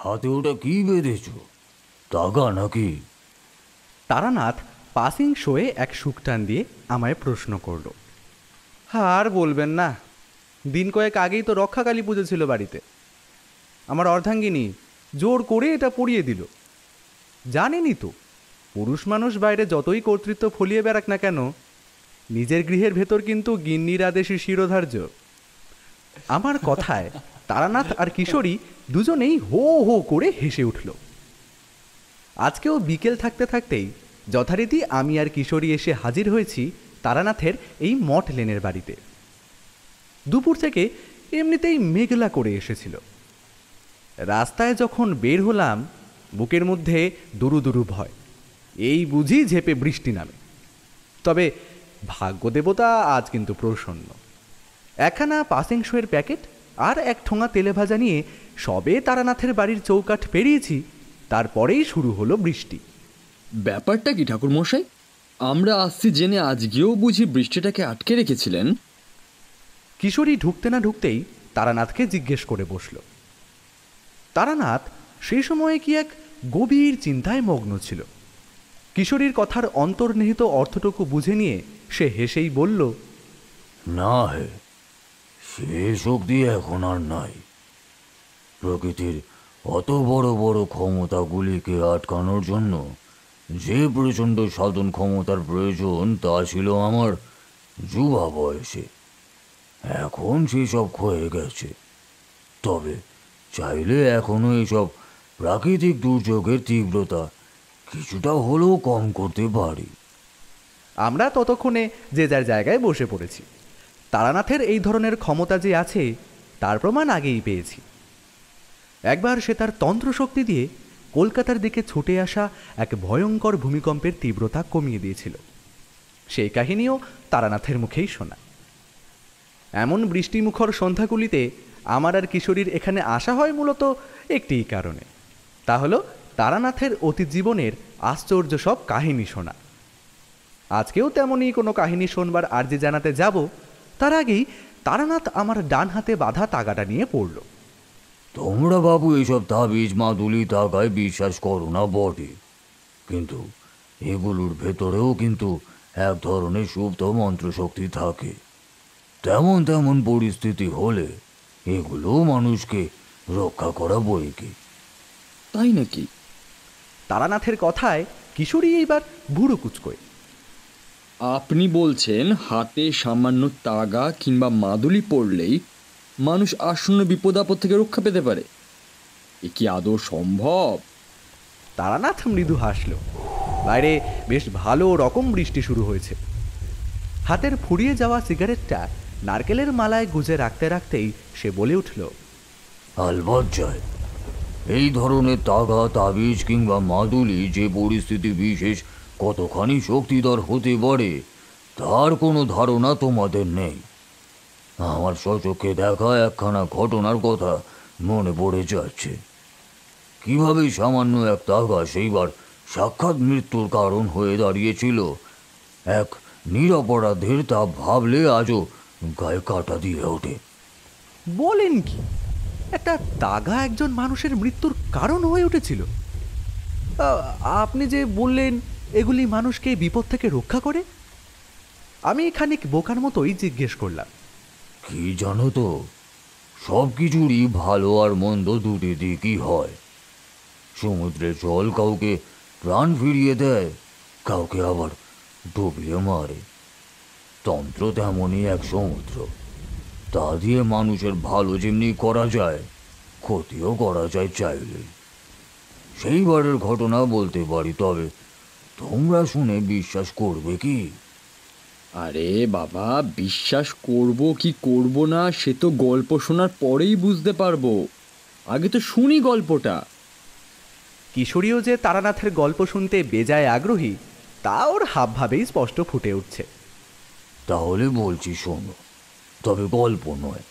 হাতে ওটা কি বেঁধেছ? টাকা নাকি? তারানাথ পাসিং শোয়ে এক সুকটান দিয়ে আমায় প্রশ্ন করল। আর বলবেন না, দিন কয়েক আগেই তো রক্ষাকালী পুজো ছিল বাড়িতে। আমার অর্ধাঙ্গিনী জোর করে এটা পরিয়ে দিল। জানেনই তো, পুরুষ মানুষ বাইরে যতই কর্তৃত্ব ফলিয়ে বেড়াক না কেন, নিজের গৃহের ভেতর কিন্তু গিন্নির আদেশই শিরোধার্য। আমার কথায় তারানাথ আর কিশোরী দুজনেই হো হো করে হেসে উঠল। আজকেও বিকেল থাকতে থাকতেই যথারীতি আমি আর কিশোরী এসে হাজির হয়েছি তারানাথের এই মঠ লেনের বাড়িতে। দুপুর থেকে এমনিতেই মেঘলা করে এসেছিল। রাস্তায় যখন বের হলাম, বুকের মধ্যে দুরু দুরু ভয়, এই বুঝি ঝেপে বৃষ্টি নামে। তবে ভাগ্যদেবতা আজ কিন্তু প্রসন্ন। একখানা পাসিং শোয়ের প্যাকেট আর এক ঠোঙা তেলে ভাজা নিয়ে সবে তারানাথের বাড়ির চৌকাঠ পেরিয়েছি, তারপরেই শুরু হলো বৃষ্টি। ব্যাপারটা কি ঠাকুরমশাই? আমরা আসছি জেনে আজকেও বুঝি বৃষ্টিটাকে আটকে রেখেছিলেন? কিশোরী ঢুকতে না ঢুকতেই তারানাথকে জিজ্ঞেস করে বসল। তারানাথ সেই সময়ে কি এক গভীর চিন্তায় মগ্ন ছিল। কিশোরীর কথার অন্তর্নিহিত অর্থটুকু বুঝে নিয়ে সে হেসেই বলল, না হে, সে শক্তি এখন আর নাই। প্রকৃতির অত বড় বড় ক্ষমতাগুলিকে আটকানোর জন্য যে প্রচণ্ড সাধন ক্ষমতার প্রয়োজন তা ছিল আমার যুবা বয়সে। এখন সেসব ক্ষয়ে গেছে। তবে চাইলে এখনো এইসব প্রাকৃতিক দুর্যোগের তীব্রতা কিছুটা হলেও কম করতে পারি। আমরা ততক্ষণে যে যার জায়গায় বসে পড়েছি। তারানাথের এই ধরনের ক্ষমতা যে আছে তার প্রমাণ আগেই পেয়েছি। একবার সে তার তন্ত্রশক্তি দিয়ে কলকাতার দিকে ছুটে আসা এক ভয়ঙ্কর ভূমিকম্পের তীব্রতা কমিয়ে দিয়েছিল। সেই কাহিনীও তারানাথের মুখেই শোনা। এমন বৃষ্টিমুখর সন্ধ্যাগুলিতে আমার আর কিশোরীর এখানে আসা হয় মূলত একটিই কারণে, তা হলো তারানাথের অতীত জীবনের আশ্চর্য সব কাহিনী শোনা। আজকেও তেমনই কোনো কাহিনী শোনবার আর্জি জানাতে যাব, তার আগেই তারানাথ আমার ডান হাতে বাঁধা তাগাটা নিয়ে পড়ল। তোমরা বাবু এইসব তাবিজ মাদুলি তাগায় বিশ্বাস করো না বটে, কিন্তু এগুলোর ভেতরেও কিন্তু এক ধরনের সুপ্ত মন্ত্রশক্তি থাকে। তেমন তেমন পরিস্থিতি হলে এগুলো মানুষকে রক্ষা করা বই কি। তাই নাকি? তারানাথের কথায় কিশোরী এইবার ভুরু কুচকোয়। আপনি বলছেন হাতে সামান্য তাগা কিংবা মাদুলি পড়লেই মানুষ আসন্ন বিপদ আপদ থেকে রক্ষা পেতে পারে? এ কি আদৌ সম্ভব? তারানাথ মৃদু হাসল। বাইরে বেশ ভালো রকম বৃষ্টি শুরু হয়েছে। হাতের ফুরিয়ে যাওয়া সিগারেটটা নারকেলের মালায় গুজে রাখতে রাখতেই সে বলে উঠল, আলবৎ জয়, এই ধরনের তাগা তাবিজ কিংবা মাদুলি যে পরিস্থিতি বিশেষ কতখানি শক্তিধর হতে পারে তার কোনো ধারণা তোমাদের নেই। আমার স্বচক্ষে দেখা একখানা ঘটনার কথা মনে পড়ে যাচ্ছে। কিভাবে সামান্য এক তাগা সেইবার সাক্ষাৎ মৃত্যুর কারণ হয়ে দাঁড়িয়েছিল এক নিরপরাধের, তা ভাবলে আজও গায়ে কাঁটা দিয়ে ওঠে। বলেন কি, একটা তাগা একজন মানুষের মৃত্যুর কারণ হয়ে উঠেছিল? আপনি যে বললেন এগুলি মানুষকে বিপদ থেকে রক্ষা করে, আমি খানিক বোকার মতোই জিজ্ঞেস করলাম, কি জানো তো, সব কিছুরই ভালো আর মন্দ দুটি দিকই হয়। সমুদ্রের জল কাউকে প্রাণ ফিরিয়ে দেয়, কাউকে আবার ডুবিয়ে মারে। তন্ত্র তেমনই এক সমুদ্র, তা দিয়ে মানুষের ভালো যেমনি করা যায়, ক্ষতিও করা যায় চাইলে। সেইবারের ঘটনা বলতে পারি, তবে তোমরা শুনে বিশ্বাস করবে কি? আরে বাবা, বিশ্বাস করব কি করব না সে তো গল্প শোনার পরেই বুঝতে পারবো। আগে তো শুনি গল্পটা। কিশোরীও যে তারানাথের গল্প শুনতে বেজায় আগ্রহী তা ওর হাবভাবেই স্পষ্ট ফুটে উঠছে। তাহলে বলছি শোনো, তবে গল্প নয়।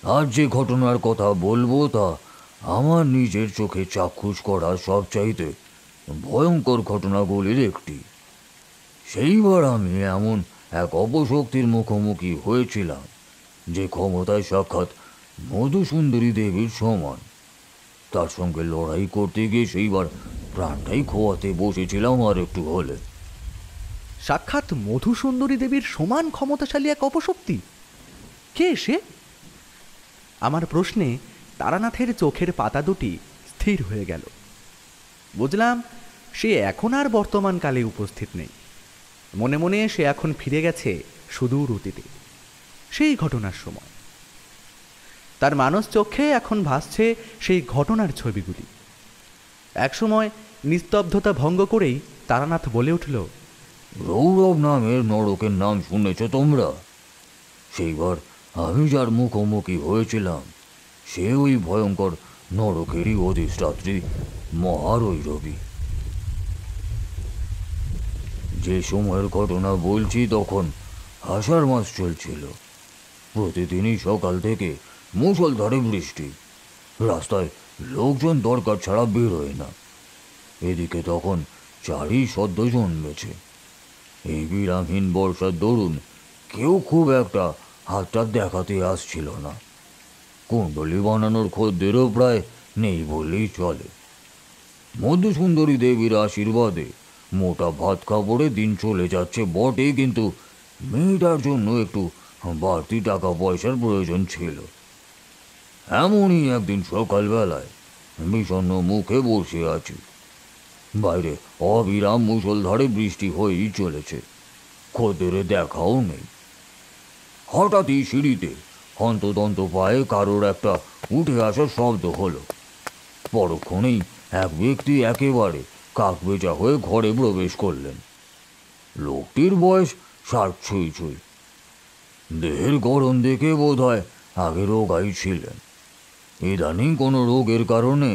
আর যে ঘটনার কথা বলবো তা আমার নিজের চোখে চাক্ষুষ করা সবচাইতে ভয়ঙ্কর ঘটনাগুলির একটি। সেইবার আমি এমন এক অপশক্তির মুখোমুখি হয়েছিলাম যে ক্ষমতায় সাক্ষাৎ মধুসুন্দরী দেবীর সমান। তার সঙ্গে লড়াই করতে গিয়ে সেইবার প্রাণটাই খোয়াতে বসেছিলাম আর একটু হলে। সাক্ষাৎ মধুসুন্দরী দেবীর সমান ক্ষমতাশালী এক অপশক্তি। কে সে? আমার প্রশ্নে তারানাথের চোখের পাতা দুটি স্থির হয়ে গেল। বুঝলাম সে এখন আর বর্তমানকালে উপস্থিত নেই। মনে মনে সে এখন ফিরে গেছে সুদূর অতীতে, সেই ঘটনার সময়। তার মানস চোখে এখন ভাসছে সেই ঘটনার ছবিগুলি। একসময় নিস্তব্ধতা ভঙ্গ করেই তারানাথ বলে উঠল, রৌরব নামের নরকের নাম শুনেছ তোমরা? সেইবার আমি যার মুখোমুখি হয়েছিলাম সে ওই ভয়ঙ্কর নরকেরই অধিষ্ঠাত্রী মহারৈরবী। যে সময়ের ঘটনা বলছি তখন আষাঢ় মাস চলছিল। প্রতিদিনই সকাল থেকে মুষলধারে বৃষ্টি। রাস্তায় লোকজন দরকার ছাড়া বেরোয় না। এদিকে তখন চারই সদ্য জন্মেছে। এই বিরামহীন বর্ষার দরুন কেউ খুব একটা হাতটা দেখাতে আসছিল না। কুণ্ডলি বানানোর খদ্দেরও প্রায় নেই বললেই চলে। মধুসুন্দরী দেবীর আশীর্বাদে মোটা ভাত কাপড়ে দিন চলে যাচ্ছে বটে, কিন্তু মেয়েটার জন্য একটু বাড়তি টাকা পয়সার প্রয়োজন ছিল। এমনই একদিন সকালবেলায় বিষণ্ণ মুখে বসে আছি। বাইরে অবিরাম মুষলধারে বৃষ্টি হয়েই চলেছে, খদ্দের দেখাও নেই। হঠাৎই সিঁড়িতে হন্তদন্ত পায়ে কারোর একটা উঠে আসার শব্দ হলো। পরক্ষণেই এক ব্যক্তি একেবারে কাকবেচা হয়ে ঘরে প্রবেশ করলেন। লোকটির বয়স 60 ছুঁই ছুঁই। দেহের গড়ন দেখে বোধ হয় আগে রোগাই ছিলেন। ইদানিং কোনো রোগের কারণে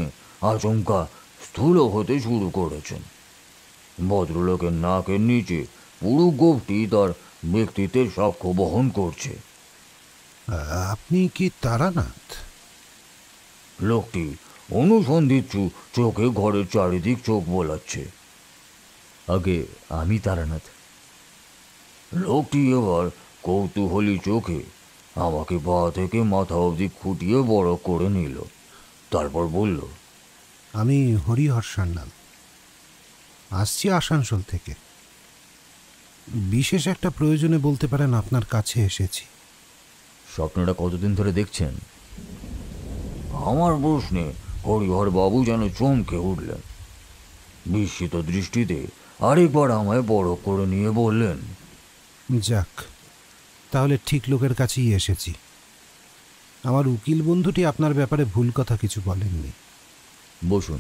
আচমকা স্থূল হতে শুরু করেছেন। ভদ্রলোকের নাকের নিচে পুরো গোপটি তার ব্যক্তিত্বের সাক্ষ্য বহন করছে। আপনি কি তারানাথ? লোকটি অনুসন্ধিৎসু চোখে ঘরের চারিদিক চোখ বোলাচ্ছে। আগে আমি তারানাথ। লোকটি এবার কৌতূহলী চোখে আমাকে পা থেকে মাথা অবধি খুঁটিয়ে বড় করে নিল। তারপর বলল, আমি হরিহর সান্যাল, আসছি আসানসোল থেকে। বিশেষ একটা প্রয়োজনে বলতে পারেন আপনার কাছে এসেছি। স্বপ্নটা কতদিন ধরে দেখছেন? আমার প্রশ্নে হরিহর বাবু যেন চমকে উঠলেন। বিস্মিত দৃষ্টিতে আরেকবার আমায় বড় করে নিয়ে বললেন, যাক, তাহলে ঠিক লোকের কাছেই এসেছি। আমার উকিল বন্ধুটি আপনার ব্যাপারে ভুল কথা কিছু বলেননি। বসুন,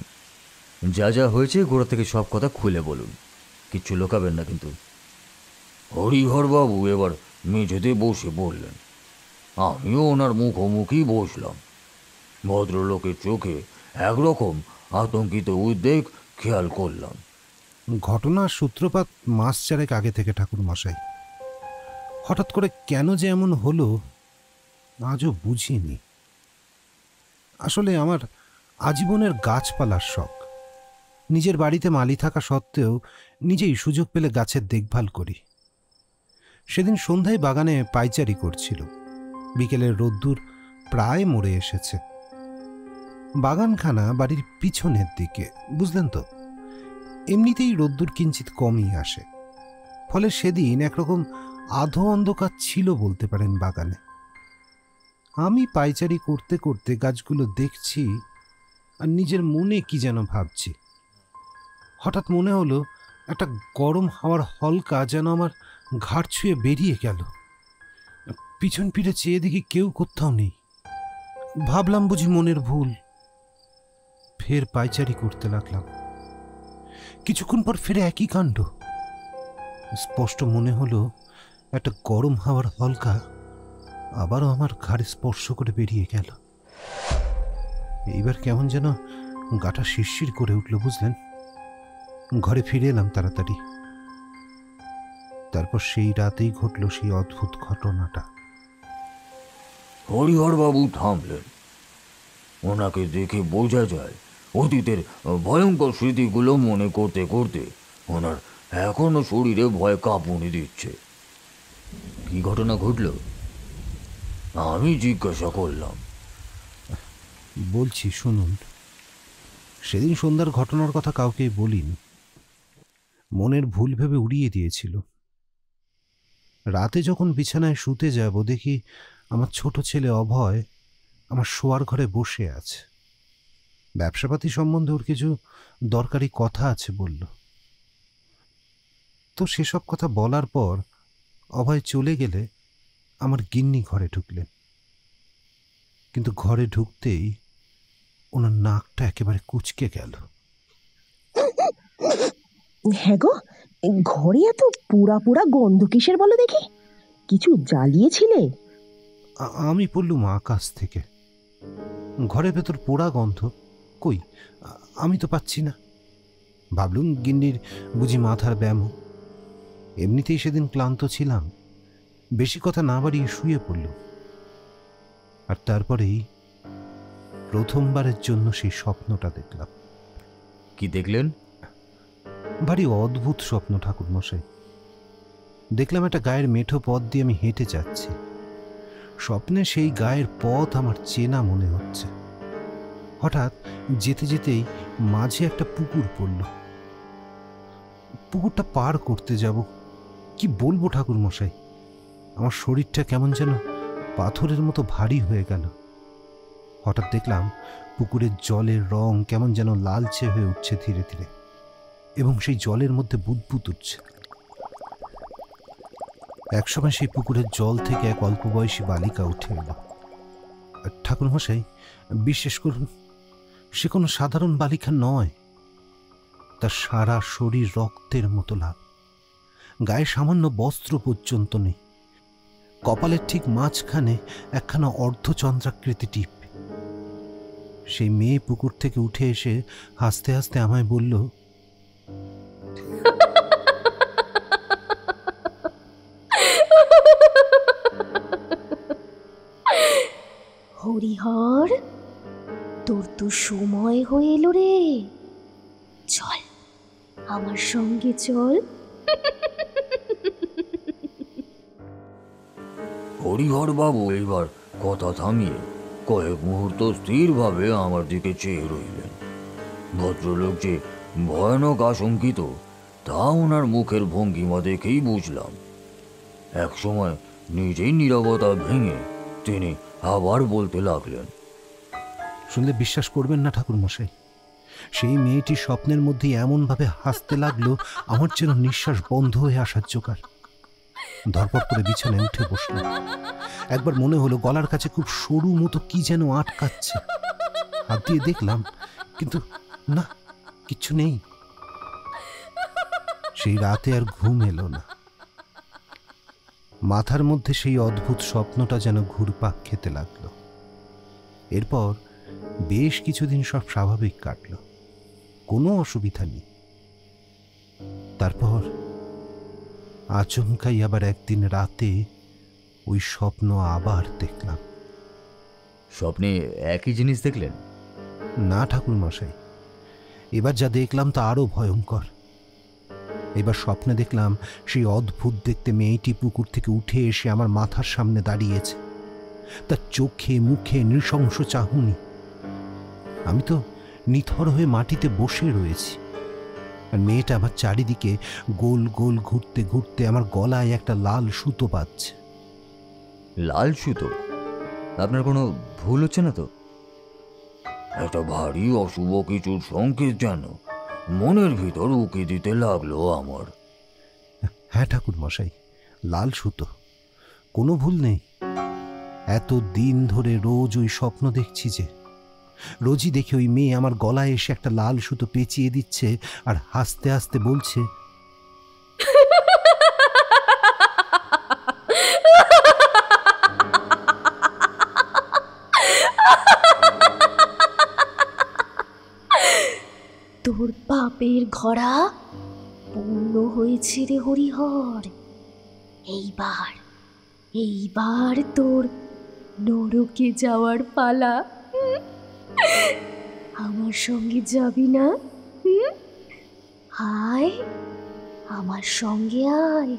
যা যা হয়েছে গোড়া থেকে সব কথা খুলে বলুন, কিচ্ছু লোকাবেন না কিন্তু। হরিহর বাবু এবার মেঝেতে বসে বললেন। আমিও ওনার মুখোমুখি বসলাম। ভদ্রলোকের চোখে একরকম আতঙ্কিত উদ্বেগ খেয়াল করলাম। ঘটনার সূত্রপাত মাস চারেক আগে থেকে ঠাকুর মশাই। হঠাৎ করে কেন যে এমন হলো আজও বুঝিনি। আসলে আমার আজীবনের গাছপালার শখ। নিজের বাড়িতে মালি থাকা সত্ত্বেও নিজেই সুযোগ পেলে গাছের দেখভাল করি। সেদিন সন্ধ্যায় বাগানে পাইচারি করছিল। বিকেলের রোদ্দুর প্রায় মরে এসেছে। বাগানখানা বাড়ির পিছনের দিকে, বুঝলেন তো। এমনিতেই রোদ্দুর কিঞ্চিত কমই আসে, ফলে সেদিন একরকম আধো অন্ধকার ছিল বলতে পারেন বাগানে। আমি পাইচারি করতে করতে গাছগুলো দেখছি আর নিজের মনে কি যেন ভাবছি। হঠাৎ মনে হলো একটা গরম হাওয়ার হলকা যেন আমার ঘাড় ছুঁয়ে বেরিয়ে গেল। পিছন ফিরে চেয়ে দেখি কেউ কোথাও নেই। ভাবলাম বুঝি মনের ভুল। ফের পাইচারি করতে লাগলাম। কিছুক্ষণ পর ফিরে একই কাণ্ড। স্পষ্ট মনে হলো একটা গরম হাওয়ার হলকা আবারও আমার ঘাড়ে স্পর্শ করে বেরিয়ে গেল। এইবার কেমন যেন গাটা শিরশির করে উঠল, বুঝলেন। ঘরে ফিরে এলাম তাড়াতাড়ি। তারপর সেই রাতেই ঘটল সেই অদ্ভুত ঘটনাটা। হরিহরবাবু থামলেন। ওনাকে দেখে বোঝা যায় অতীতের ভয়ঙ্কর স্মৃতিগুলো মনে করতে করতে ওনার এখনো শরীরে ভয় কাঁপুনি দিচ্ছে। কি ঘটনা ঘটল? আমি জিজ্ঞাসা করলাম। বলছি শুনুন। সেদিন সন্ধ্যার ঘটনার কথা কাউকেই বলিনি, মনের ভুল ভেবে উড়িয়ে দিয়েছিল। রাতে যখন বিছানায় শুতে যাব দেখি আমার ছোট ছেলে অভয় আমার শোয়ার ঘরে বসে আছে। ব্যবসাপাতি সম্বন্ধে ওর কিছু দরকারি কথা আছে বলল। তো সেসব কথা বলার পর অভয় চলে গেলে আমার গিন্নি ঘরে ঢুকলেন। কিন্তু ঘরে ঢুকতেই ওনার নাকটা একেবারে কুঁচকে গেল। হ্যাঁ গো, ঘরে এত পোড়া পোড়া গন্ধ কিসের বলো দেখি? কিছু জ্বালিয়েছিলে? আমি পড়লুম আকাশ থেকে। ঘরের ভেতর পোড়া গন্ধ কই, আমি তো পাচ্ছি না। ভাবলুম গিন্নির বুঝি মাথার ব্যায়াম। এমনিতেই সেদিন ক্লান্ত ছিলাম, বেশি কথা না বাড়িয়ে শুয়ে পড়ল। আর তারপরেই প্রথমবারের জন্য সেই স্বপ্নটা দেখলাম। কি দেখলেন? ভারী অদ্ভুত স্বপ্ন ঠাকুর মশাই। দেখলাম একটা গায়ের মেঠো পথ দিয়ে আমি হেঁটে যাচ্ছি। স্বপ্নে সেই গায়ের পথ আমার চেনা মনে হচ্ছে। হঠাৎ যেতে যেতেই মাঝে একটা পুকুর পড়ল। পুকুরটা পার করতে যাব, কি বলবো ঠাকুর মশাই, আমার শরীরটা কেমন যেন পাথরের মতো ভারী হয়ে গেল। হঠাৎ দেখলাম পুকুরের জলের রং কেমন যেন লালচে হয়ে উঠছে ধীরে ধীরে, এবং সেই জলের মধ্যে বুদবুদ উঠছে। একসময় সেই পুকুরের জল থেকে এক অল্প বয়সী বালিকা উঠে এল। ঠাকুর মশাই, বিশ্বাস করুন, সে কোনো সাধারণ বালিকা নয়। তার সারা শরীর রক্তের মতো লাল, গায়ে সামান্য বস্ত্র পর্যন্ত নেই। কপালের ঠিক মাঝখানে একখানা অর্ধচন্দ্রাকৃতি টিপ। সেই মেয়ে পুকুর থেকে উঠে এসে হাসতে হাসতে আমায় বলল, হরিহর, তোর তো সময় হয়ে এলো রে, চল আমার সঙ্গে চল। হরিহর বাবু এবার কথা থামিয়ে কয়েক মুহূর্ত স্থিরভাবে আমার দিকে চেয়ে রইলেন। ভদ্রলোক যে ভয়ানক আশঙ্কিত তা ওনার মুখের ভঙ্গিমা দেখেই বুঝলাম। একসময় নিজেই নীরবতা ভেঙে তিনি আবার বলতে লাগলেন, শুনলে বিশ্বাস করবেন না ঠাকুর মশাই, সেই মেয়েটি স্বপ্নের মধ্যে এমনভাবে হাসতে লাগলো আমার যেন নিঃশ্বাস বন্ধ হয়ে আসার জোগাড়। ধরপড় করে বিছানায় উঠে বসল। একবার মনে হলো গলার কাছে খুব সরু মতো কি যেন আটকাচ্ছে। হাত দিয়ে দেখলাম, কিন্তু না, কিচ্ছু নেই। সেই রাতে আর ঘুম এলো না। মাথার মধ্যে সেই অদ্ভুত স্বপ্নটা যেন ঘুরপাক খেতে লাগলো। এরপর বেশ কিছুদিন সব স্বাভাবিক কাটল, কোনো অসুবিধা নেই। তারপর আচমকাই আবার একদিন রাতে ওই স্বপ্ন আবার দেখলাম। স্বপ্নে একই জিনিস দেখলেন? না ঠাকুর মশাই, এবার যা দেখলাম তা আরো ভয়ঙ্কর। এবার স্বপ্নে দেখলাম সেই অদ্ভুত দেখতে মেয়েটি পুকুর থেকে উঠে এসে আমার মাথার সামনে দাঁড়িয়েছে। তার চোখে মুখে নৃশংস চাহনি। আমি তো নিথর হয়ে মাটিতে বসে রয়েছি, আর মেয়েটা আমার চারিদিকে গোল গোল ঘুরতে ঘুরতে আমার গলায় একটা লাল সুতো বাঁধছে। লাল সুতো? আপনার কোনো ভুল হচ্ছে না তো? একটা ভারী অশুভ কিছুর সংকেত যেন মনের ভিতর উকি দিতে লাগলো আমার। হ্যাঁ ঠাকুর মশাই, লাল সুতো, কোনো ভুল নেই। এত দিন ধরে রোজ ওই স্বপ্ন দেখছি যে, রোজই দেখে ওই মেয়ে আমার গলায় এসে একটা লাল সুতো পেঁচিয়ে দিচ্ছে আর হাসতে হাসতে বলছে, তোর পাপের ঘড়া পূর্ণ হয়েছে রে হরিহর। এইবার এইবার তোর নরকে যাওয়ার পালা। আমার সঙ্গে যাবি না? আয়, আমার সঙ্গে আয়,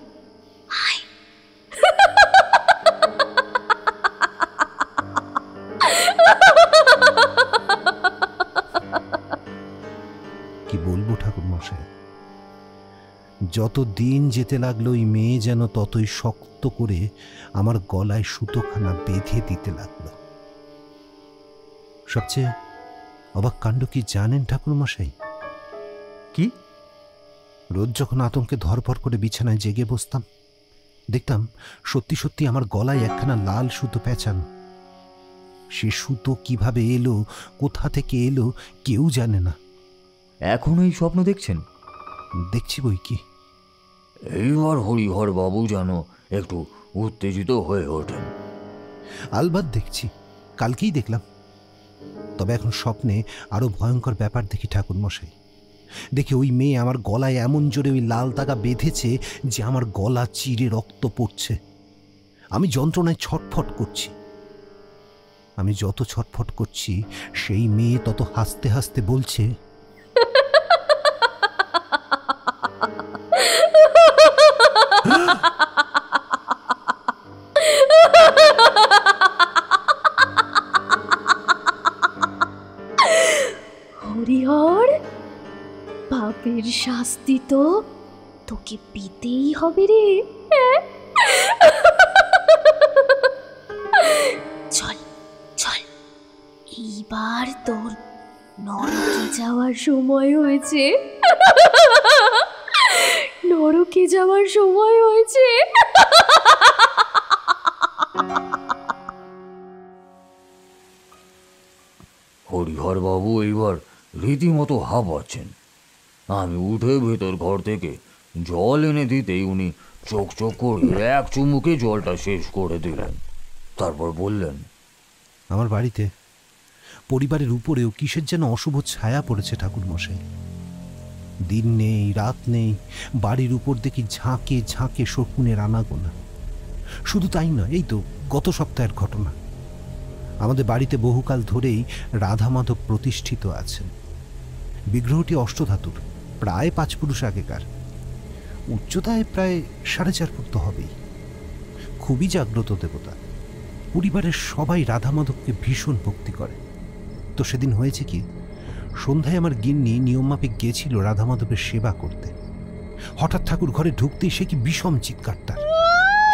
আয়। যত দিন যেতে লাগলো ওই মেয়ে যেন ততই শক্ত করে আমার গলায় সুতোখানা বেঁধে দিতে লাগলো। সবচেয়ে অবাক কাণ্ড কি জানেন ঠাকুরমশাই? কি? রোজ যখন আতঙ্কে ধরপড় করে বিছানায় জেগে বসতাম, দেখতাম সত্যি সত্যি আমার গলায় একখানা লাল সুতো পেঁচানো। সে সুতো কিভাবে এলো, কোথা থেকে এলো, কেউ জানে না। এখন এই স্বপ্ন দেখছেন? দেখছি বই কি। এইবার হরিহর বাবু যেন একটু উত্তেজিত হয়ে ওঠেন। আলবাত দেখছি, কালকেই দেখলাম। তবে এখন স্বপ্নে আরো ভয়ঙ্কর ব্যাপার দেখি ঠাকুরমশাই। দেখি ওই মেয়ে আমার গলায় এমন জোরে ওই লাল তাগা বেঁধেছে যে আমার গলা চিরে রক্ত পড়ছে। আমি যন্ত্রণায় ছটফট করছি। আমি যত ছটফট করছি সেই মেয়ে তত হাসতে হাসতে বলছে, হরিহর, পাপের শাস্তি তো তোকে পেতেই হবে রে। চল চল, এইবার তোর নরকে যাওয়ার সময় হয়েছে। নরকে যাওয়ার সময় হয়েছে। হরিহর বাবু এইবার রীতিমতো হাঁপাচ্ছেন। আমি উঠে ভেতর ঘর থেকে জল এনে দিতেই উনি চোখ চোখ করে এক চুমুকে জলটা শেষ করে দিলেন। তারপর বললেন, আমার বাড়িতে পরিবারের উপরেও কিসের যেন অশুভ ছায়া পড়েছে ঠাকুরমশাই। দিন নেই, রাত নেই, বাড়ির উপর দেখি ঝাঁকে ঝাঁকে শকুনের আনাগোনা। শুধু তাই নয়, এই তো গত সপ্তাহের ঘটনা। আমাদের বাড়িতে বহুকাল ধরেই রাধা মাধব প্রতিষ্ঠিত আছেন। বিগ্রহটি অষ্টধাতুর, প্রায় 5 পুরুষ আগেকার। উচ্চতায় প্রায় 4.5 ফুট তো হবেই। খুবই জাগ্রত দেবতা। পরিবারের সবাই রাধা মাধবকে ভীষণ ভক্তি করে। তো সেদিন হয়েছে কি, সন্ধ্যায় আমার গিন্নি নিয়মমাফিক গিয়েছিল রাধা মাধবের সেবা করতে। হঠাৎ ঠাকুর ঘরে ঢুকতেই সে কি বিষম চিৎকার তার,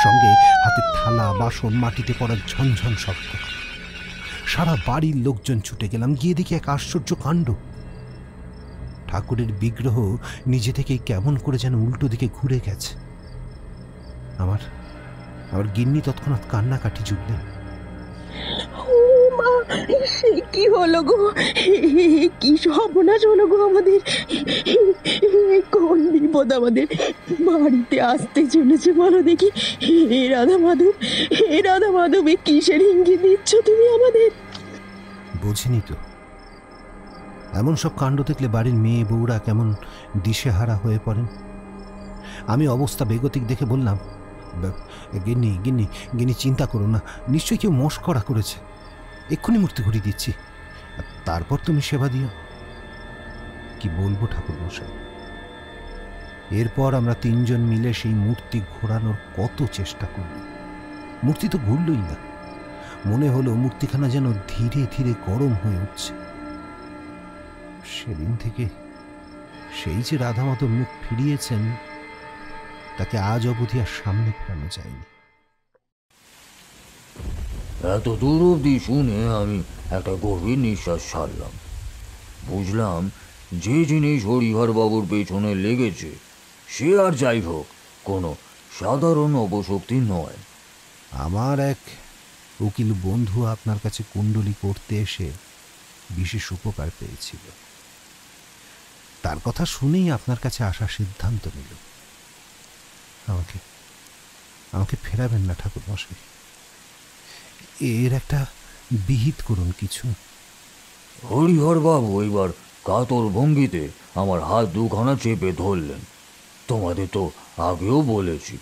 সঙ্গে হাতে থালা বাসন মাটিতে পড়ার ঝনঝন শব্দ। সারা বাড়ির লোকজন ছুটে গেলাম, গিয়ে দেখি এক আশ্চর্য কাণ্ড। ঠাকুরের বিগ্রহ নিজে থেকেই কেমন করে যেন উল্টো দিকে ঘুরে গেছে। আমার গিন্নি তৎক্ষণাৎ কান্নাকাটি জুড়লেন। ও মা, সে কি হলো গো? কি সর্বনাশ হলো গো আমাদের! কোন বিপদ আমাদের বাড়িতে আসতে চলেছে বলো দেখি? হে রাধা মাধব, হে রাধা মাধব, এ কিসের ইঙ্গিত দিচ্ছ তুমি আমাদের? বুঝিনি তো। এমন সব কাণ্ড দেখলে বাড়ির মেয়ে বউরা কেমন দিশেহারা হয়ে পড়েন। আমি অবস্থা বেগতিক দেখে বললাম, গিন্নি গিন্নি গিন্নি চিন্তা করো না, নিশ্চয়ই কেউ মশকরা করেছে। এক্ষুনি মূর্তি ঘুরিয়ে দিচ্ছি, তারপর তুমি সেবা দিও। কি বলবো ঠাকুরমশাই, এরপর আমরা 3 জন মিলে সেই মূর্তি ঘোরানোর কত চেষ্টা করল। মূর্তি তো ঘুরলই না। মনে হলো মূর্তিখানা যেন ধীরে ধীরে গরম হয়ে উঠছে। সেদিন থেকে সেই যে রাধা মাধব মুখ ফিরিয়েছেন, তাকে আজ অবধি আর সামনে ফেরানো যায়নি। এত দূর অবধি শুনে আমি একটা গভীর নিঃশ্বাস ছাড়লাম। বুঝলাম যে জিনিস হরিহর বাবুর পেছনে লেগেছে সে আর যাই হোক কোনো সাধারণ অপশক্তি নয়। আমার এক উকিল বন্ধু আপনার কাছে কুণ্ডলী করতে এসে বিশেষ উপকার পেয়েছিল। তার কথা শুনেই আপনার কাছে আসার সিদ্ধান্ত নিল। আমাকে ফেরাবেন না ঠাকুরমশাই, এর একটা বিহিত করুন কিছু। হরিহর বাবু এবার কাতর ভঙ্গিতে আমার হাত দুখানা চেপে ধরলেন। তোমাদের তো আগেও বলেছি,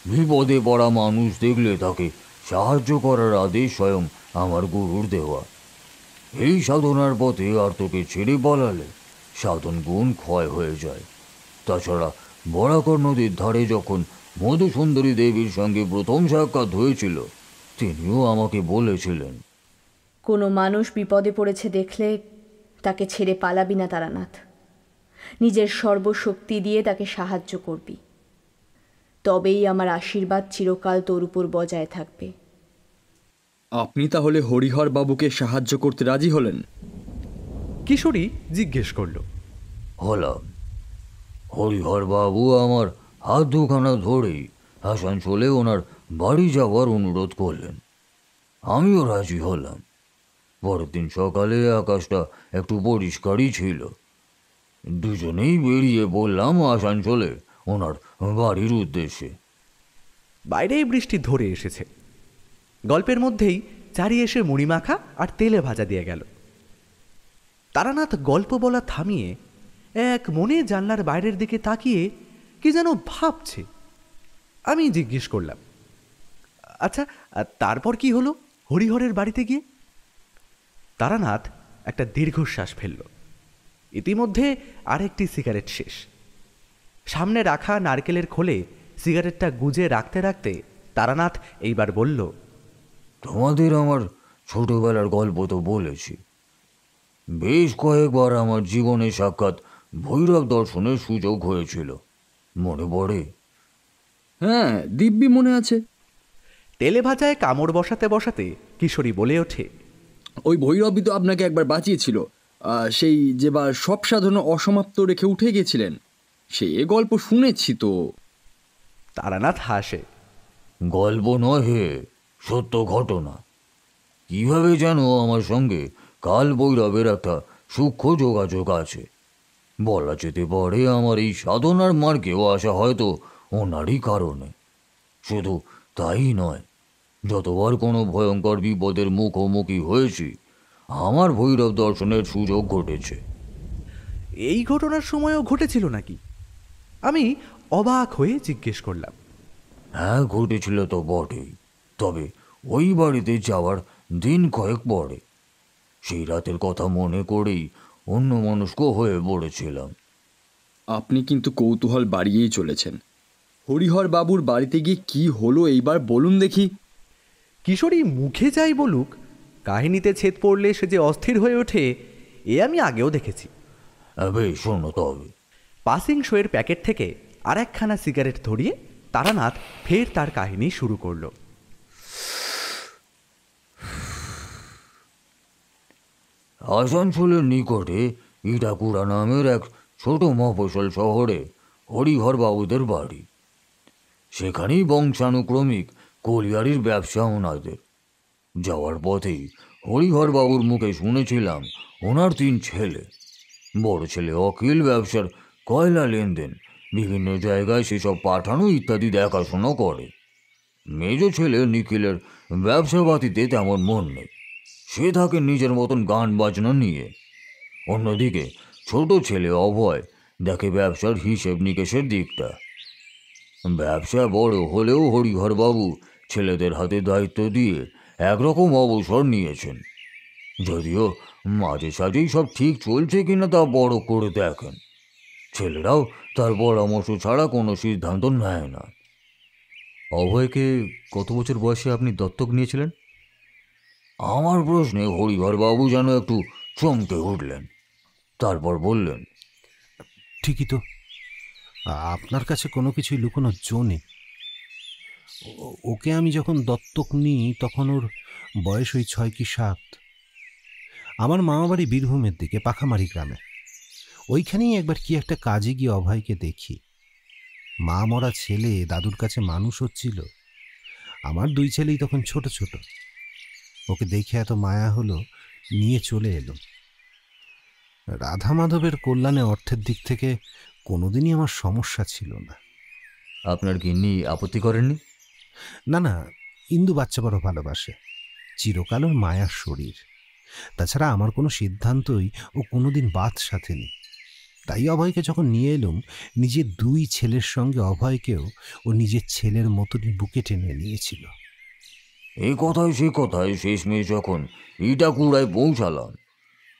বিপদে পড়া মানুষ দেখলে তাকে সাহায্য করার আদেশ স্বয়ং আমার গুরুর দেওয়া। এই সাধনার পথে আর তোকে ছেড়ে পালালে সাধন গুণ ক্ষয় হয়ে যায়। তাছাড়া বরাকর নদীর ধারে যখন মধুসুন্দরী দেবীর সঙ্গে প্রথম সাক্ষাৎ হয়েছিল, তিনিও আমাকে বলেছিলেন, কোনো মানুষ বিপদে পড়েছে দেখলে তাকে ছেড়ে পালাবি না তারানাথ। নিজের সর্বশক্তি দিয়ে তাকে সাহায্য করবি। তবেই আমার আশীর্বাদ চিরকাল তোর উপর বজায় থাকবে। আপনি তাহলে হরিহর বাবুকে সাহায্য করতে রাজি হলেন? কিশোরী জিজ্ঞেস করল। হলাম। হরিহর বাবু আমার হাত দুখানা ধরেই আসানসোলে ওনার বাড়ি যাওয়ার অনুরোধ করলেন। আমিও রাজি হলাম। পরের দিন সকালে আকাশটা একটু পরিষ্কারই ছিল। দুজনেই বেরিয়ে বললাম আসানসোলে ওনার বাড়ির উদ্দেশ্যে। বাইরেই বৃষ্টি ধরে এসেছে। গল্পের মধ্যেই চারি এসে মুড়ি মাখা আর তেলে ভাজা দিয়ে গেল। তারানাথ গল্প বলা থামিয়ে এক মনে জানলার বাইরের দিকে তাকিয়ে কি যেন ভাবছে। আমি জিজ্ঞেস করলাম, আচ্ছা তারপর কি হলো হরিহরের বাড়িতে গিয়ে? তারানাথ একটা দীর্ঘশ্বাস ফেলল। ইতিমধ্যে আরেকটি সিগারেট শেষ। সামনে রাখা নারকেলের খোলে সিগারেটটা গুজে রাখতে রাখতে তারানাথ এইবার বলল, তোমাদের আমার ছোটবেলার গল্প তো বলেছি। বেশ কয়েকবার আমার জীবনে সাক্ষাৎ ভৈরব দর্শনের সুযোগ হয়েছিল, মনে পড়ে? হ্যাঁ, দিব্যি মনে আছে। তেলে ভাজায় কামড় বসাতে বসাতে কিশোরী বলে ওঠে, ওই ভৈরবই তো আপনাকে একবার বাঁচিয়েছিল, সেই যেবার সব সাধনা অসমাপ্ত রেখে উঠে গেছিলেন। সে গল্প শুনেছি তো। তারানাথ হাসে। গল্প নয় হে, সত্য ঘটনা। কিভাবে যেন আমার সঙ্গে কাল ভৈরবের একটা সূক্ষ্ম যোগাযোগ আছে। বলা যেতে পারে আমার এই সাধনার মার্গেও আসা হয়তো ওনারই কারণে। শুধু তাই নয়, যতবার কোনো ভয়ঙ্কর বিপদের মুখোমুখি হয়েছি আমার ভৈরব দর্শনের সুযোগ ঘটেছে। এই ঘটনার সময়ও ঘটেছিল নাকি? আমি অবাক হয়ে জিজ্ঞেস করলাম। হ্যাঁ, ঘটেছিল তো বটেই। তবে ওই বাড়িতে যাওয়ার দিন কয়েক পরে। সেই রাতের কথা মনে করেই অন্যমনস্ক হয়ে পড়েছিলাম। আপনি কিন্তু কৌতূহল বাড়িয়েই চলেছেন। হরিহর বাবুর বাড়িতে গিয়ে কি হলো এইবার বলুন দেখি। কিশোরী মুখে যাই বলুক, কাহিনীতে ছেদ পড়লে সে যে অস্থির হয়ে ওঠে এ আমি আগেও দেখেছি। বেশ, শোনো তবে। পাসিং শোয়ের প্যাকেট থেকে আর একখানা সিগারেট ধরিয়ে তারানাথ ফের তার কাহিনী শুরু করল। আসানসোলের নিকটে ইটাকুড়া নামের এক ছোট মফস্বল শহরে হরিহর বাবুদের বাড়ি। সেখানেই বংশানুক্রমিক কলিয়ারির ব্যবসা ওনাদের। যাওয়ার পথেই হরিহর বাবুর মুখে শুনেছিলাম ওনার 3 ছেলে। বড় ছেলে অখিল ব্যবসার কয়লা লেনদেন, বিভিন্ন জায়গায় সেসব পাঠানো ইত্যাদি দেখাশোনা করে। মেজ ছেলে নিখিলের ব্যবসাপাতিতে তেমন মন নেই, সে থাকে নিজের মতন গান বাজনা নিয়ে। অন্যদিকে ছোট ছেলে অভয় দেখে ব্যবসার হিসেব নিকেশের দিকটা। ব্যবসা বড় হলেও হরিহরবাবু ছেলেদের হাতে দায়িত্ব দিয়ে একরকম অবসর নিয়েছেন। যদিও মাঝে সাঝেই সব ঠিক চলছে কিনা তা বড় করে দেখেন। ছেলেরাও তার পরামর্শ ছাড়া কোনো সিদ্ধান্ত নেয় না। অভয়কে কত বছর বয়সে আপনি দত্তক নিয়েছিলেন? আমার প্রশ্নে হরিহরবাবু যেন একটু চমকে উঠলেন। তারপর বললেন, ঠিকই তো, আপনার কাছে কোনো কিছুই লুকোনোর জো নেই। ওকে আমি যখন দত্তক নিই তখন ওর বয়স ওই 6 কি 7। আমার মামাবাড়ি বীরভূমের দিকে পাখামারি গ্রামে। ওইখানেই একবার কি একটা কাজে গিয়ে অভয়কে দেখি। মা মরা ছেলে দাদুর কাছে মানুষ হচ্ছিল। আমার 2 ছেলেই তখন ছোট ছোট। ওকে দেখে এত মায়া হলো, নিয়ে চলে এলো। রাধা মাধবের কল্যাণে অর্থের দিক থেকে কোনোদিনই আমার সমস্যা ছিল না। আপনার গিন্নি আপত্তি করেননি? না না, ইন্দু বাচ্চা বড় ভালোবাসে, চিরকাল ওর মায়ার শরীর। তাছাড়া আমার কোনো সিদ্ধান্তই ও কোনোদিন বাদ সাথেনি। তাই অভয়কে যখন নিয়ে এলুম, নিজের 2 ছেলের সঙ্গে অভয়কেও ও নিজের ছেলের মতনই বুকে টেনে নিয়েছিল। এই কথায় সে কথায় শেষমেশ যখন ইটাকুড়ায় পৌঁছালাম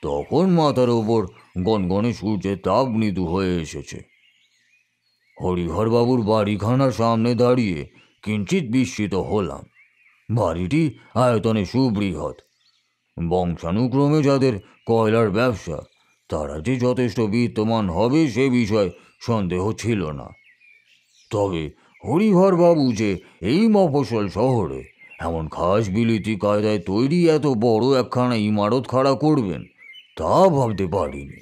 তখন মাথার ওপর গনগনে সূর্যের তাপ মৃদু হয়ে এসেছে। হরিহরবাবুর বাড়িখানার সামনে দাঁড়িয়ে কিঞ্চিৎ বিস্মিত হলাম। বাড়িটি আয়তনে সুবৃহৎ। বংশানুক্রমে যাদের কয়লার ব্যবসা তারা যে যথেষ্ট বিত্তমান হবে সে বিষয়ে সন্দেহ ছিল না। তবে হরিহরবাবু যে এই মফস্বল শহরে এমন খাস বিলিতি কায়দায় তৈরি এত বড় একখানা ইমারত খাড়া করবেন তা ভাবতে পারিনি।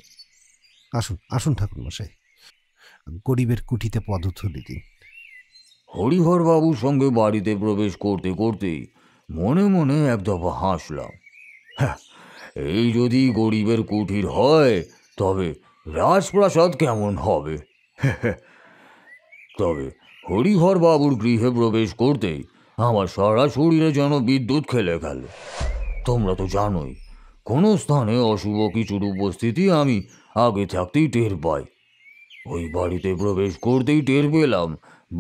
আসুন আসুন ঠাকুরমশাই, গরিবের কুঠিতে পদধূলি দিন। হরিহরবাবুর সঙ্গে বাড়িতে প্রবেশ করতে করতেই মনে মনে এক দফা হাসলাম। হ্যাঁ, এই যদি গরিবের কুঠির হয় তবে রাজপ্রাসাদ কেমন হবে। তবে হরিহরবাবুর গৃহে প্রবেশ করতেই আমার সারা শরীরে যেন বিদ্যুৎ খেলে গেল। তোমরা তো জানোই, কোনো স্থানে অশুভ কিছুর উপস্থিতি আমি আগে থাকতেই টের পাই। ওই বাড়িতে প্রবেশ করতেই টের পেলাম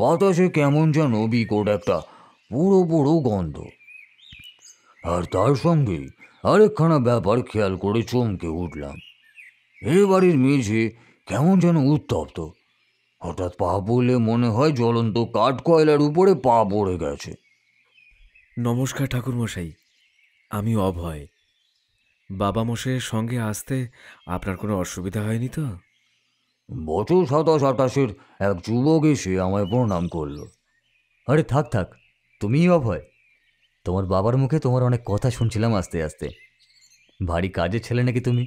বাতাসে কেমন যেন বিকট একটা পুরো পুরো গন্ধ। আর তার সঙ্গেই আরেকখানা ব্যাপার খেয়াল করে চমকে উঠলাম। এ বাড়ির মেঝে কেমন যেন উত্তপ্ত। হঠাৎ পা পড়লে মনে হয় জ্বলন্ত কাঠ কয়লার উপরে পা পড়ে গেছে। নমস্কার ঠাকুরমশাই, আমি অভয়। বাবা মশাইয়ের সঙ্গে আসতে আপনার কোনো অসুবিধা হয়নি তো? বছর 27-28-এর এক যুবক এসে আমায় প্রণাম করলো। আরে থাক থাক, তুমিই অভয়? তোমার বাবার মুখে তোমার অনেক কথা শুনছিলাম আস্তে আস্তে। ভারী কাজের ছেলে নাকি তুমি?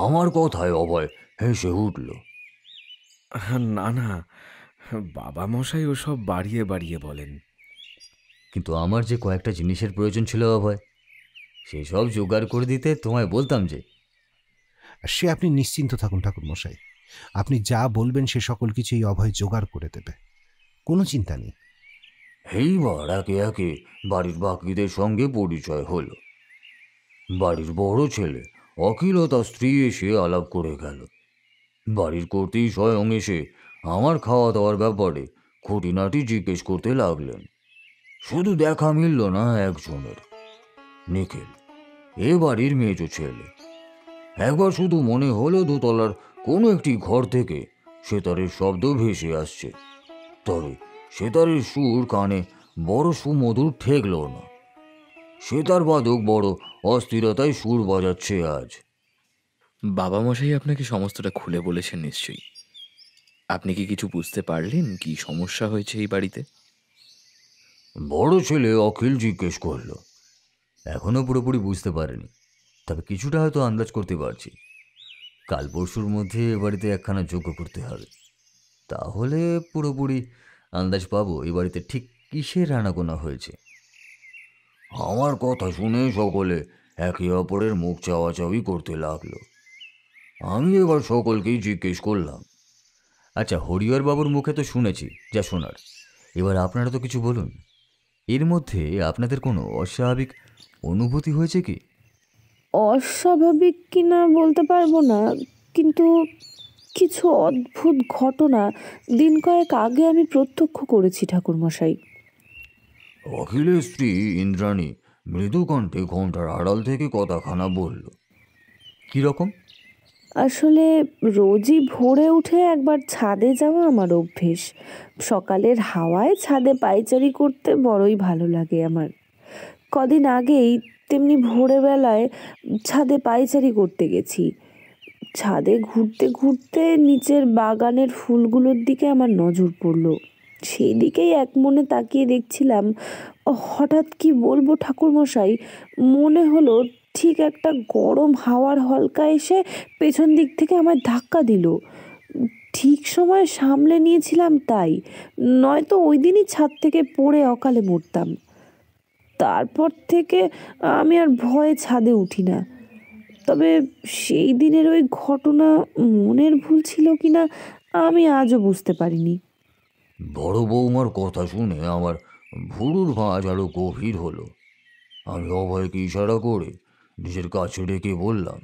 আমার কথায় অভয় হেসে উঠল। না না, বাবা মশাই ওসব বাড়িয়ে বাড়িয়ে বলেন। কিন্তু আমার যে কয়েকটা জিনিসের প্রয়োজন ছিল অভয়, সেসব জোগাড় করে দিতে তোমায় বলতাম যে। সে আপনি নিশ্চিন্ত থাকুন ঠাকুরমশাই, আপনি যা বলবেন সে সকল কিছু এই অভয় জোগাড় করে দেবে, কোনো চিন্তা নেই। এইবার একে একে বাড়ির বাকিদের সঙ্গে পরিচয় হলো। বাড়ির বড় ছেলে অখিল ও তার স্ত্রী এসে আলাপ করে গেল। বাড়ির কর্ত্রী স্বয়ং এসে আমার খাওয়া দাওয়ার ব্যাপারে খুঁটিনাটি জিজ্ঞেস করতে লাগলেন। শুধু দেখা মিলল না একজনের, নিখিল, এ বাড়ির মেজো ছেলে। একবার শুধু মনে হলো দোতলার কোনো একটি ঘর থেকে সেতারের শব্দ ভেসে আসছে, তবে সেতারের সুর কানে বড় সুমধুর ঠেকল না। সেতার বাদক বড় অস্থিরতায় সুর বাজাচ্ছে আজ। বাবা মশাই আপনাকে সমস্তটা খুলে বলেছেন নিশ্চয়ই। আপনি কি কিছু বুঝতে পারলেন কি সমস্যা হয়েছে এই বাড়িতে? বড় ছেলে অখিল জিজ্ঞেস করলো। এখনো পুরোপুরি বুঝতে পারিনি, তবে কিছুটা হয়তো আন্দাজ করতে পারছি। কাল পরশুর মধ্যে এ বাড়িতে একখানা যোগ্য করতে হবে, তাহলে পুরোপুরি আন্দাজ পাবো এই বাড়িতে ঠিক কিসের আনাগোনা হয়েছে। আমার কথা শুনে সকলে একে অপরের মুখ চাওয়াচাওয়ি করতে লাগলো। আমি এবার সকলকেই জিজ্ঞেস করলাম, আচ্ছা, হরিহর বাবুর মুখে তো শুনেছি যা শোনার, এবার আপনারা তো কিছু বলুন। এর মধ্যে আপনাদের কোনো অস্বাভাবিক অনুভূতি হয়েছে কি? অস্বাভাবিক কিনা বলতে পারবো না, কিন্তু কিছু অদ্ভুত ঘটনা দিন কয়েক আগে আমি প্রত্যক্ষ করেছি ঠাকুরমশাই। অখিলের স্ত্রী ইন্দ্রাণী মৃদু কণ্ঠে ঘোমটার আড়াল থেকে কথাখানা বলল। কীরকম? আসলে রোজই ভোরে উঠে একবার ছাদে যাওয়া আমার অভ্যেস। সকালের হাওয়ায় ছাদে পায়চারি করতে বড়ই ভালো লাগে আমার। কদিন আগেই তেমনি ভোরবেলায় ছাদে পায়চারি করতে গেছি। ছাদে ঘুরতে ঘুরতে নিচের বাগানের ফুলগুলোর দিকে আমার নজর পড়ল। সেই দিকেই এক মনে তাকিয়ে দেখছিলাম, হঠাৎ কি বলবো ঠাকুরমশাই, মনে হলো ঠিক একটা গরম হাওয়ার হলকা এসে পেছন দিক থেকে আমায় ধাক্কা দিল। ঠিক সময় সামলে নিয়েছিলাম তাই, নয়তো ওই দিনই ছাদ থেকে পড়ে অকালে মরতাম। তারপর থেকে আমি আর ভয়ে ছাদে উঠি না। তবে সেই দিনের ওই ঘটনা মনের ভুল ছিল কিনা আমি আজও বুঝতে পারিনি। বড় বৌমার কথা শুনে আমার ভুরুর ভাঁজ আরো গভীর হলো। আমি অভয়কে ইশারা করে নিজের কাছে ডেকে বললাম,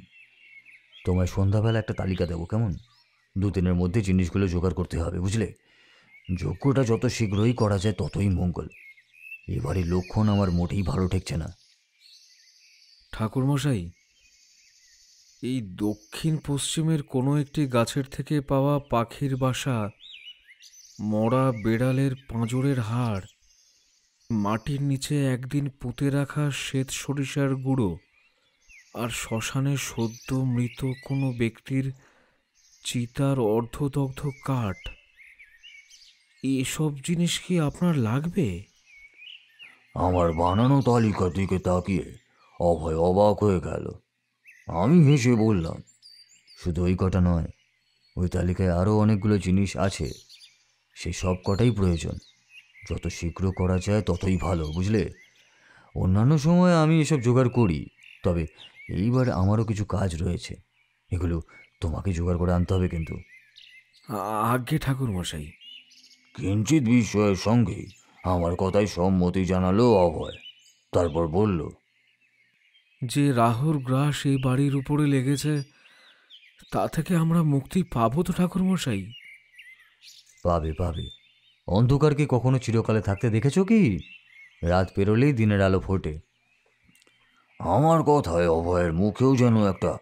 তোমায় সন্ধ্যাবেলা একটা তালিকা দেবো, কেমন? 2 দিনের মধ্যে জিনিসগুলো জোগাড় করতে হবে, বুঝলে? যজ্ঞটা যত শীঘ্রই করা যায় ততই মঙ্গল। এবারে লক্ষণ আমার মোটেই ভালো ঠেকছে না। ঠাকুরমশাই, এই দক্ষিণ পশ্চিমের কোনো একটি গাছের থেকে পাওয়া পাখির বাসা, মরা বেড়ালের পাঁজরের হাড়, মাটির নিচে একদিন পুঁতে রাখা শ্বেত সরিষার গুঁড়ো আর শ্মশানে সদ্য মৃত কোনো ব্যক্তির চিতার অর্ধদগ্ধ কাঠ, এসব জিনিস কি আপনার লাগবে? আমার বানানো তালিকার দিকে তাকিয়ে অভয় অবাক হয়ে গেল। আমি হেসে বললাম, শুধু ওই কটা নয়, ওই তালিকায় আরও অনেকগুলো জিনিস আছে। সেই সব কটাই প্রয়োজন। যত শীঘ্র করা যায় ততই ভালো, বুঝলে? অন্যান্য সময় আমি এসব জোগাড় করি, তবে এইবার আমারও কিছু কাজ রয়েছে। এগুলো তোমাকে জোগাড় করে আনতে হবে কিন্তু। আজ্ঞে ঠাকুর মশাই। কিঞ্চিত বিস্ময়ের সঙ্গে আমার কথায় সম্মতি জানালো অভয়। তারপর বলল, যে রাহুর গ্রাস এই বাড়ির উপরে লেগেছে, তা থেকে আমরা মুক্তি পাবো তো ঠাকুর মশাই? পাবে পাবে। অন্ধকারকে কখনো চিরকালে থাকতে দেখেছো কি? রাত পেরোলেই দিনের আলো ফোটে। আমার কথায় অভয়ের মুখেও যেন একটা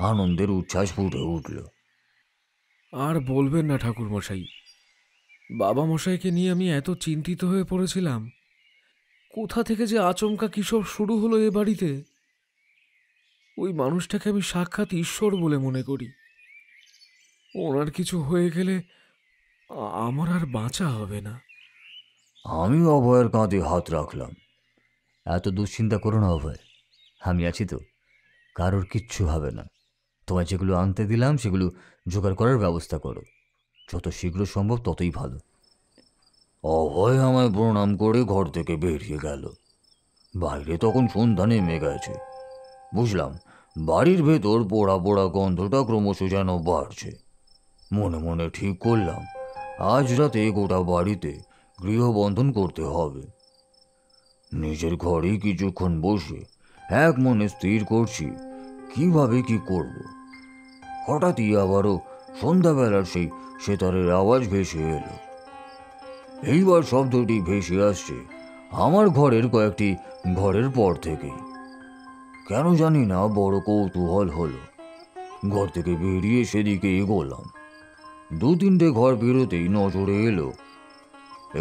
আনন্দের উচ্ছ্বাস ফুটে উঠল। আর বলবেন না ঠাকুর মশাই, বাবা মশাইকে নিয়ে আমি এত চিন্তিত হয়ে পড়েছিলাম। কোথা থেকে যে আচমকা কিসব শুরু হলো এ বাড়িতে। ওই মানুষটাকে আমি সাক্ষাৎ ঈশ্বর বলে মনে করি। ওনার কিছু হয়ে গেলে আমার আর বাঁচা হবে না। আমি অভয়ের কাঁধে হাত রাখলাম। এত দুশ্চিন্তা করো না অভয়, আমি আছি তো। কারোর কিচ্ছু হবে না। তোমায় যেগুলো আনতে দিলাম সেগুলো জোগাড় করার ব্যবস্থা করো। যত শীঘ্র সম্ভব ততই ভালো। অভয় আমায় প্রণাম করে ঘর থেকে বেরিয়ে গেল। বাইরে তখন সন্ধ্যা নেমে গেছে। বুঝলাম বাড়ির ভেতর পোড়া পোড়া গন্ধটা ক্রমশ যেন বাড়ছে। মনে মনে ঠিক করলাম আজ রাতে গোটা বাড়িতে গৃহবন্ধন করতে হবে। নিজের ঘরে কিছুক্ষণ বসে এক মনে স্থির করছি কিভাবে কি করব। হঠাৎই আবারও সন্ধ্যাবেলার সেই সেতারের আওয়াজ ভেসে এলো। এইবার শব্দটি ভেসে আসছে আমার ঘরের কয়েকটি ঘরের পর থেকেই। কেন জানি না বড় কৌতূহল হলো। ঘর থেকে বেরিয়ে সেদিকে এগোলাম। 2-3টে ঘর বেরোতেই নজরে এলো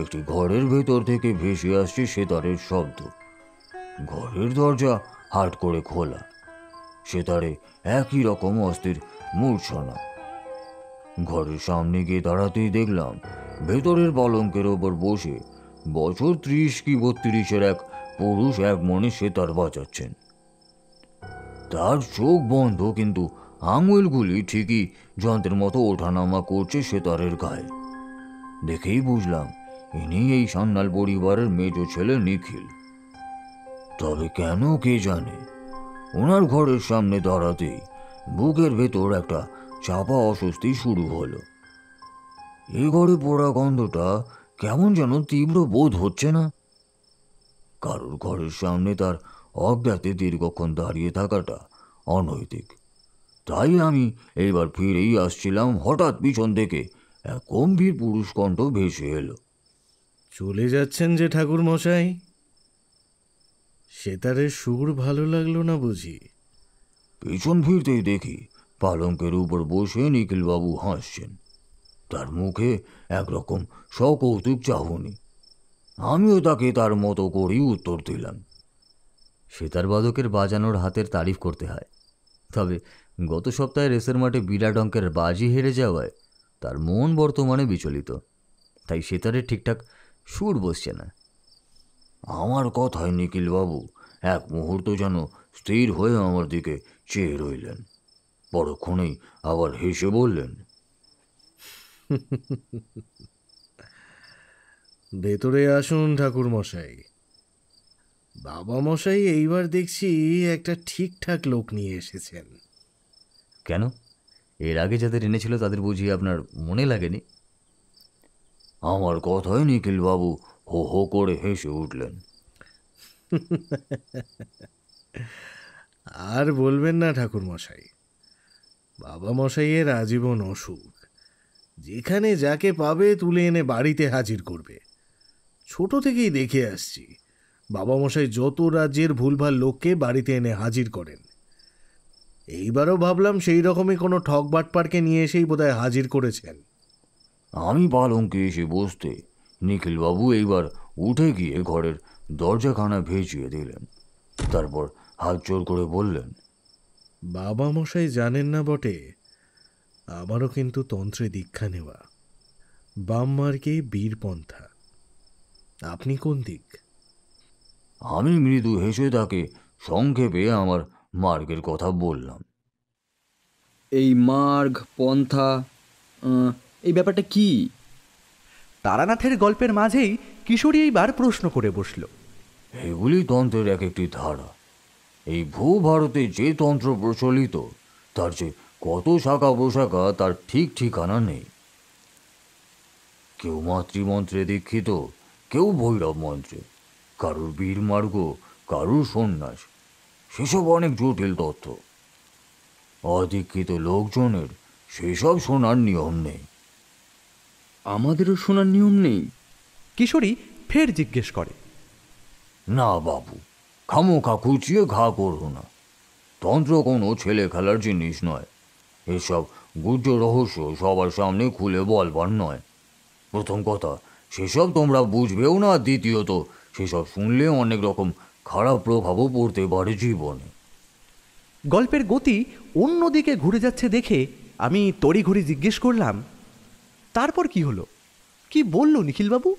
একটি ঘরের ভেতর থেকে ভেসে আসছে সেতারের শব্দ। ঘরের দরজা হাট করে খোলা। সেতারে একই রকম অস্থির মূর্ছনা। ঘরের সামনে গিয়ে দাঁড়াতেই দেখলাম ভেতরের পালঙ্কের ওপর বসে বছর 30 কি 32-এর এক পুরুষ এক মনে সেতার বাজাচ্ছেন। তার চোখ বন্ধ, কিন্তু আঙুলগুলি ঠিকই যন্ত্রের মতো ওঠানামা করছে সেতারের গায়ে। দেখেই বুঝলাম ইনি এই সান্যাল পরিবারের মেজো ছেলে নিখিল। তবে কেন কে জানে, ওনার ঘরের সামনে দাঁড়াতেই বুকের ভেতর একটা চাপা অস্বস্তি শুরু হলো। এই ঘরে পোড়া গন্ধটা কেমন যেন তীব্র বোধ হচ্ছে না। কারোর ঘরের সামনে তার অজ্ঞাতে দীর্ঘক্ষণ দাঁড়িয়ে থাকাটা অনৈতিক। তাই আমি এইবার ফিরেই আসছিলাম, হঠাৎ পিছন থেকে এক গম্ভীর পুরুষ কণ্ঠ ভেসে এলো। চলে যাচ্ছেন যে ঠাকুর মশাই? সেতারের সুর ভালো লাগলো না বুঝি? পিছন ফিরতেই দেখি পালঙ্কের উপর বসে নিখিলবাবু হাসছেন। তার মুখে একরকম সকৌতুক চাহনি। আমিও তাকে তার মতো করেই উত্তর দিলাম। সেতার বাদকের বাজানোর হাতের তারিফ করতে হয়, তবে গত সপ্তাহে রেসের মাঠে বিরাট অঙ্কের বাজি হেরে যাওয়ায় তার মন বর্তমানে বিচলিত, তাই সেতারের ঠিকঠাক সুর বসছে না। আমার কথায় নিখিলবাবু এক মুহূর্ত যেন স্থির হয়ে আমার দিকে চেয়ে রইলেন। পরক্ষণেই আবার হেসে বললেন, ভেতরে আসুন ঠাকুর মশাই। বাবা মশাই এইবার দেখছি একটা ঠিকঠাক লোক নিয়ে এসেছেন। কেন, এর আগে যাদের এনেছিল তাদের বুঝিয়ে আপনার মনে লাগেনি? আমার কথায় নিখিলবাবু হো হো করে হেসে উঠলেন। আর বলবেন না ঠাকুর মশাই, বাবা মশাইয়ের আজীবন অসুখ। যেখানে যাকে পাবে তুলে এনে বাড়িতে হাজির করবে। ছোট থেকেই দেখে আসছি বাবা মশাই যত রাজ্যের ভুলভাল লোককে বাড়িতে এনে হাজির করেন। এইবারও ভাবলাম সেই রকমই কোনো ঠক বাটপারকে নিয়ে এসেই বোধহয় হাজির করেছেন। আমি পালঙ্কে এসে বসতে নিখিলবাবু এইবার উঠে গিয়ে ঘরের দরজাখানা ভেজিয়ে দিলেন। তারপর হাত জোর করে বললেন, বাবা মশাই জানেন না বটে, আমারও কিন্তু তন্ত্রে দীক্ষা নেওয়া। বাম মার্গে বীরপন্থা। আপনি কোন দিক? আমি মৃদু হেসে তাকে সংক্ষেপে আমার মার্গের কথা বললাম। এই মার্গ পন্থা এই ব্যাপারটা কি? তারানাথের গল্পের মাঝেই কিশোরী এইবার প্রশ্ন করে বসল। এগুলি তন্ত্রের এক একটি ধারা। এই ভূভারতে যে তন্ত্র প্রচলিত তার যে কত শাখা প্রশাখা তার ঠিক ঠিকানা নেই। কেউ মাতৃমন্ত্রে দীক্ষিত, কেউ ভৈরব মন্ত্রে, কারুর বীর মার্গ, কারুর সন্ন্যাস। সেসব অনেক জটিল তত্ত্ব। অদীক্ষিত লোকজনের সেসব শোনার নিয়ম নেই। আমাদেরও শোনার নিয়ম নেই? কিশোরী ফের জিজ্ঞেস করে। না বাবু, খামোখা খুঁচিয়ে ঘা করো না। তন্ত্র কোনো ছেলে খেলার জিনিস নয়। এসব গুহ্য রহস্য সবার সামনে খুলে বলবার নয়। প্রথম কথা, সেসব তোমরা বুঝবেও না। দ্বিতীয়ত, সেসব শুনলে অনেক রকম খারাপ প্রভাবও পড়তে পারে জীবনে। গল্পের গতি অন্যদিকে ঘুরে যাচ্ছে দেখে আমি তড়িঘড়ি জিজ্ঞেস করলাম, তারপর কি হলো? কি বলল নিখিলবাবু?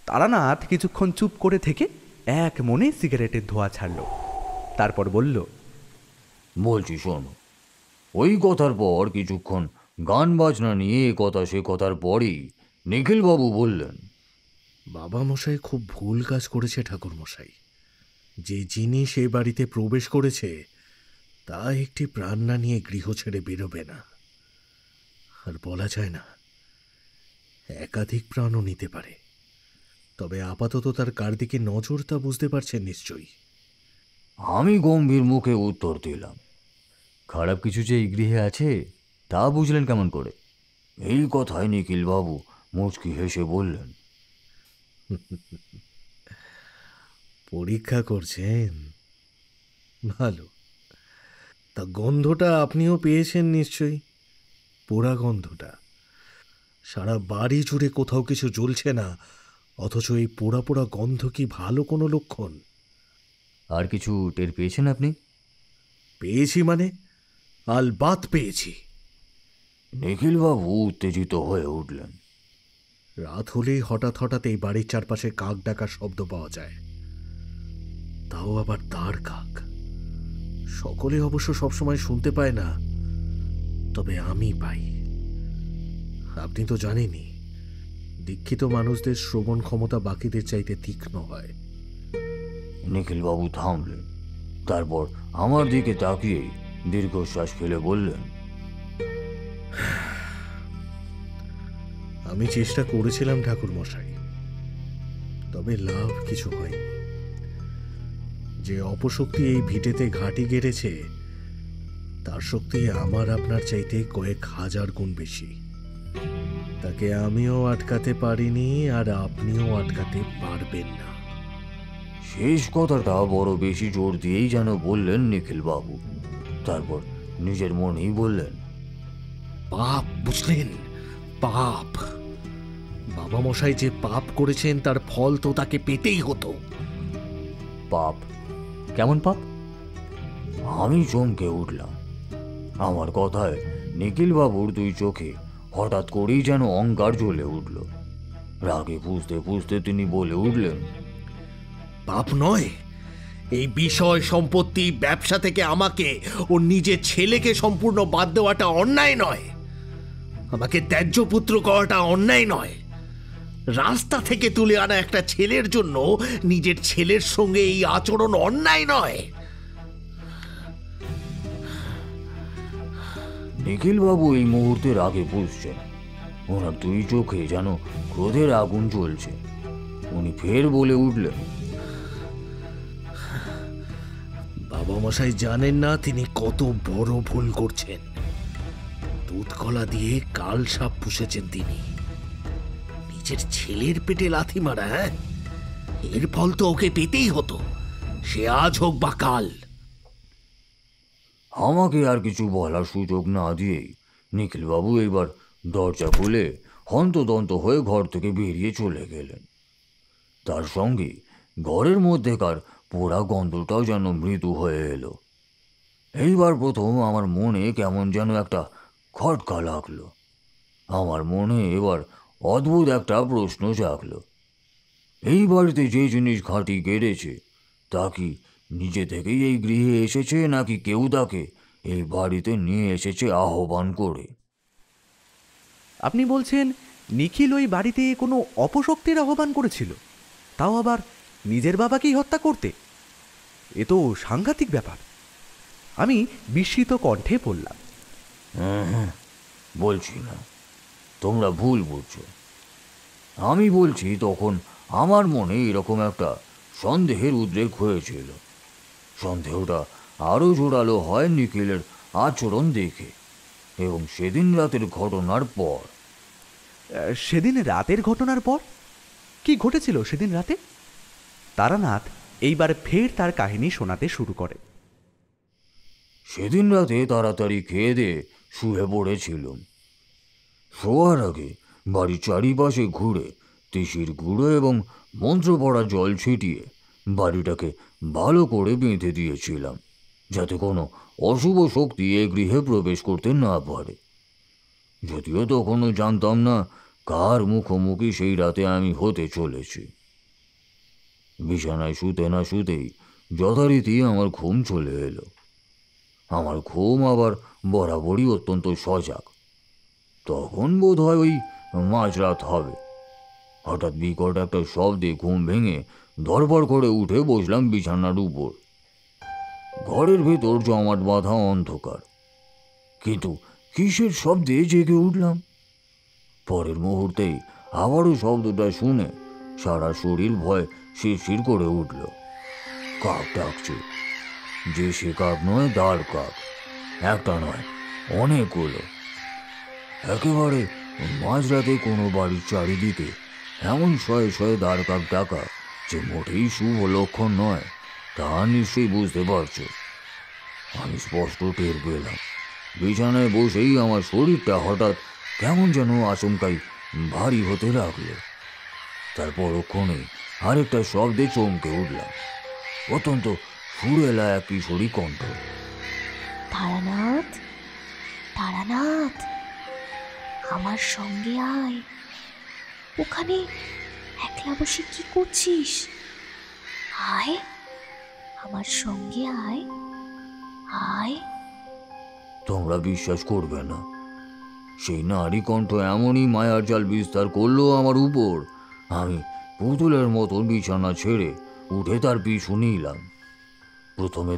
তারানাথ কিছুক্ষণ চুপ করে থেকে এক মনে সিগারেটের ধোঁয়া ছাড়ল। তারপর বলল, বলছি শোনো। ওই কথার পর কিছুক্ষণ গান বাজনা নিয়ে এ কথা সে কথার পরেই নিখিলবাবু বললেন, বাবা মশাই খুব ভুল কাজ করেছে ঠাকুর মশাই। যে জিনিস এই বাড়িতে প্রবেশ করেছে তা একটি প্রাণ না নিয়ে গৃহ ছেড়ে বেরোবে না। আর বলা যায় না, একাধিক প্রাণও নিতে পারে। তবে আপাতত তার কার দিকে নজর তা বুঝতে পারছেন নিশ্চয়ই। আমি গম্ভীর মুখে উত্তর দিলাম, খারাপ কিছু যে এই গৃহে আছে তা বুঝলেন কেমন করে? এই কথায় নিখিলবাবু মুচকি হেসে বললেন, পরীক্ষা করছেন? ভালো। তা গন্ধটা আপনিও পেয়েছেন নিশ্চয়ই, পোড়া গন্ধটা। সারা বাড়ি জুড়ে কোথাও কিছু জ্বলছে না, অথচ এই পোড়া পোড়া গন্ধ কি ভালো কোনো লক্ষণ? আর কিছু টের পেয়েছেন আপনি? পেয়েছি মানে? আলবাত পেয়েছি। নিখিলবাবু উত্তেজিত হয়ে উঠলেন। রাত হলেই হঠাৎ হঠাৎ এই বাড়ির চারপাশে কাক ডাকার শব্দ পাওয়া যায়। তাও আবার তার কাক। সকলে অবশ্য সবসময় শুনতে পায় না, তবে আমি পাই। আপনি তো জানেনই, দীক্ষিত মানুষদের শ্রবণ ক্ষমতা বাকিদের চাইতে তীক্ষ্ণ হয়। নিখিলবাবু থামলেন। তারপর আমার দিকে তাকিয়ে দীর্ঘশ্বাস ফেলে বললেন, আমি চেষ্টা করেছিলাম ঠাকুর মশাই, তবে লাভ কিছু হয়নি। যে অপশক্তি এই ভিটেতে ঘাঁটি গেড়েছে তার শক্তি আমার আপনার চাইতে কয়েক হাজার গুণ বেশি। তাকে আমিও আটকাতে পারিনি, আর আপনিও আটকাতে পারবেন না। শেষ কথাটা বড় বেশি জোর দিয়েই যেন বললেন নিখিলবাবু। তারপর নিজের মনেই বললেন, পাপ, বুঝলেন? পাপ। বাবা মশাই যে পাপ করেছেন তার ফল তো তাকে পেতেই হতো। পাপ? কেমন পাপ? আমি চমকে উঠলাম। আমার কথায় নিখিলবাবুর দুই চোখে হঠাৎ করেই যেন অঙ্গার জ্বলে উঠল। রাগে পুষতে পুষতে তিনি বলে উঠলেন, পাপ নয়, এই বিষয় সম্পত্তি ব্যবসা থেকে আমাকে ও নিজের ছেলেকে সম্পূর্ণ বাদ দেওয়াটা অন্যায় নয়। আমাকে ত্যায্য পুত্র করাটা অন্যায় নয়। রাস্তা থেকে তুলে আনা একটা ছেলের জন্য নিজের ছেলের সঙ্গে এই আচরণ অন্যায় নয়। নিখিলবাবু এই মুহূর্তে রাগে পুষছেন। ওনার দুই চোখে যেন ক্রোধের আগুন জ্বলছে। উনি ফের বলে উঠলেন, বাবা মশাই জানেন না তিনি কত বড় ভুল করছেন। দুধ কলা দিয়ে কাল সাপ পুষেছেন তিনি। নিজের ছেলের পেটে লাথি মারা, হ্যাঁ? এর ফল তো ওকে পেতেই হতো, সে আজ হোক বা কাল। আমাকে আর কিছু বলার সুযোগ না দিয়েই নিখিলবাবু এবার দরজা খুলে হন্তদন্ত হয়ে ঘর থেকে বেরিয়ে চলে গেলেন। তার সঙ্গে ঘরের মধ্যেকার পোড়া গন্ধটাও যেন মৃদু হয়ে এলো। এইবার প্রথম আমার মনে কেমন যেন একটা খটকা লাগলো। আমার মনে এবার অদ্ভুত একটা প্রশ্ন জাগলো। এই বাড়িতে যে জিনিস ঘাঁটি গেড়েছে তা কি নিজে থেকেই এই গৃহে এসেছে, নাকি কেউ তাকে এই বাড়িতে নিয়ে এসেছে আহ্বান করে? আপনি বলছেন নিখিল ওই বাড়িতে কোনো অপশক্তির আহ্বান করেছিল, তাও আবার নিজের বাবাকেই হত্যা করতে? এ তো সাংঘাতিক ব্যাপার। আমি বিস্মিত কণ্ঠে বললাম, বলছি না, তোমরা ভুল বুঝছো। আমি বলছি তখন আমার মনে এরকম একটা সন্দেহের উদ্রেক হয়েছিল। সন্দেহটা আরও জোরালো হয় নিখিলের আচরণ দেখে এবং সেদিন রাতের ঘটনার পর। সেদিন রাতের ঘটনার পর কি ঘটেছিল সেদিন রাতে? তারানাথ এইবার ফের তার কাহিনী শোনাতে শুরু করে। সেদিন রাতে তাড়াতাড়ি খেয়ে দিয়ে শুয়ে পড়েছিলাম। শোয়ার আগে বাড়ির চারিপাশে ঘুরে তিসির গুঁড়ো এবং মন্ত্র পড়া জল ছিটিয়ে বাড়িটাকে ভালো করে বেঁধে দিয়েছিলাম, যাতে কোনো অশুভ শক্তি এ গৃহে প্রবেশ করতে না পারে। যদিও তখনও জানতাম না কার মুখোমুখি সেই রাতে আমি হতে চলেছি। বিছানায় শুতে না শুতেই যথারীতি আমার ঘুম চলে এলো। আমার ঘুম আবার বরাবরই অত্যন্ত সজাগ। তখন বোধ হয় ওই মাঝরাত হবে। হঠাৎ বিকট একটা শব্দে ঘুম ভেঙে ধরপড় করে উঠে বসলাম বিছানার উপর। ঘরের ভেতর জমাট বাঁধা অন্ধকার, কিন্তু কিসের শব্দে জেগে উঠলাম। পরের মুহূর্তেই আবারও শব্দটা শুনে সারা শরীর ভয় শিরশির করে উঠল। কাক ডাকছে, যে সে কাক নয়, দাঁড় কাক। একটা নয়, অনেকগুলো। একেবারে মাঝরাতে কোনো বাড়ির চারিদিকে এমন শয়ে শয়ে দাঁড় কাক ডাকা যে মোটেই শুভ লক্ষণ নয়, তা নিশ্চয়ই বুঝতে পারছো। আমি স্পষ্ট টের পেলাম। বিছানায় বসেই আমার শরীরটা হঠাৎ কেমন যেন আচমকাই ভারী হতে লাগলো। তার পরক্ষণে আরেকটা শব্দে চমকে উঠলাম। অত্যন্ত সুরেলা এক কিশোরী কণ্ঠ। তারানাথ, তারানাথ, আমার সঙ্গে আয়। ওখানে একলা বসে কি করছিস? আয়, আমার সঙ্গে আয়, আয়। তোমরা বিশ্বাস করবে না, সেই নারী কণ্ঠ এমনই মায়ার জাল বিস্তার করলো আমার উপর। আমি পুতুলের মতন বিছানা ছেড়ে উঠে তার পিছু নিলাম। প্রথমে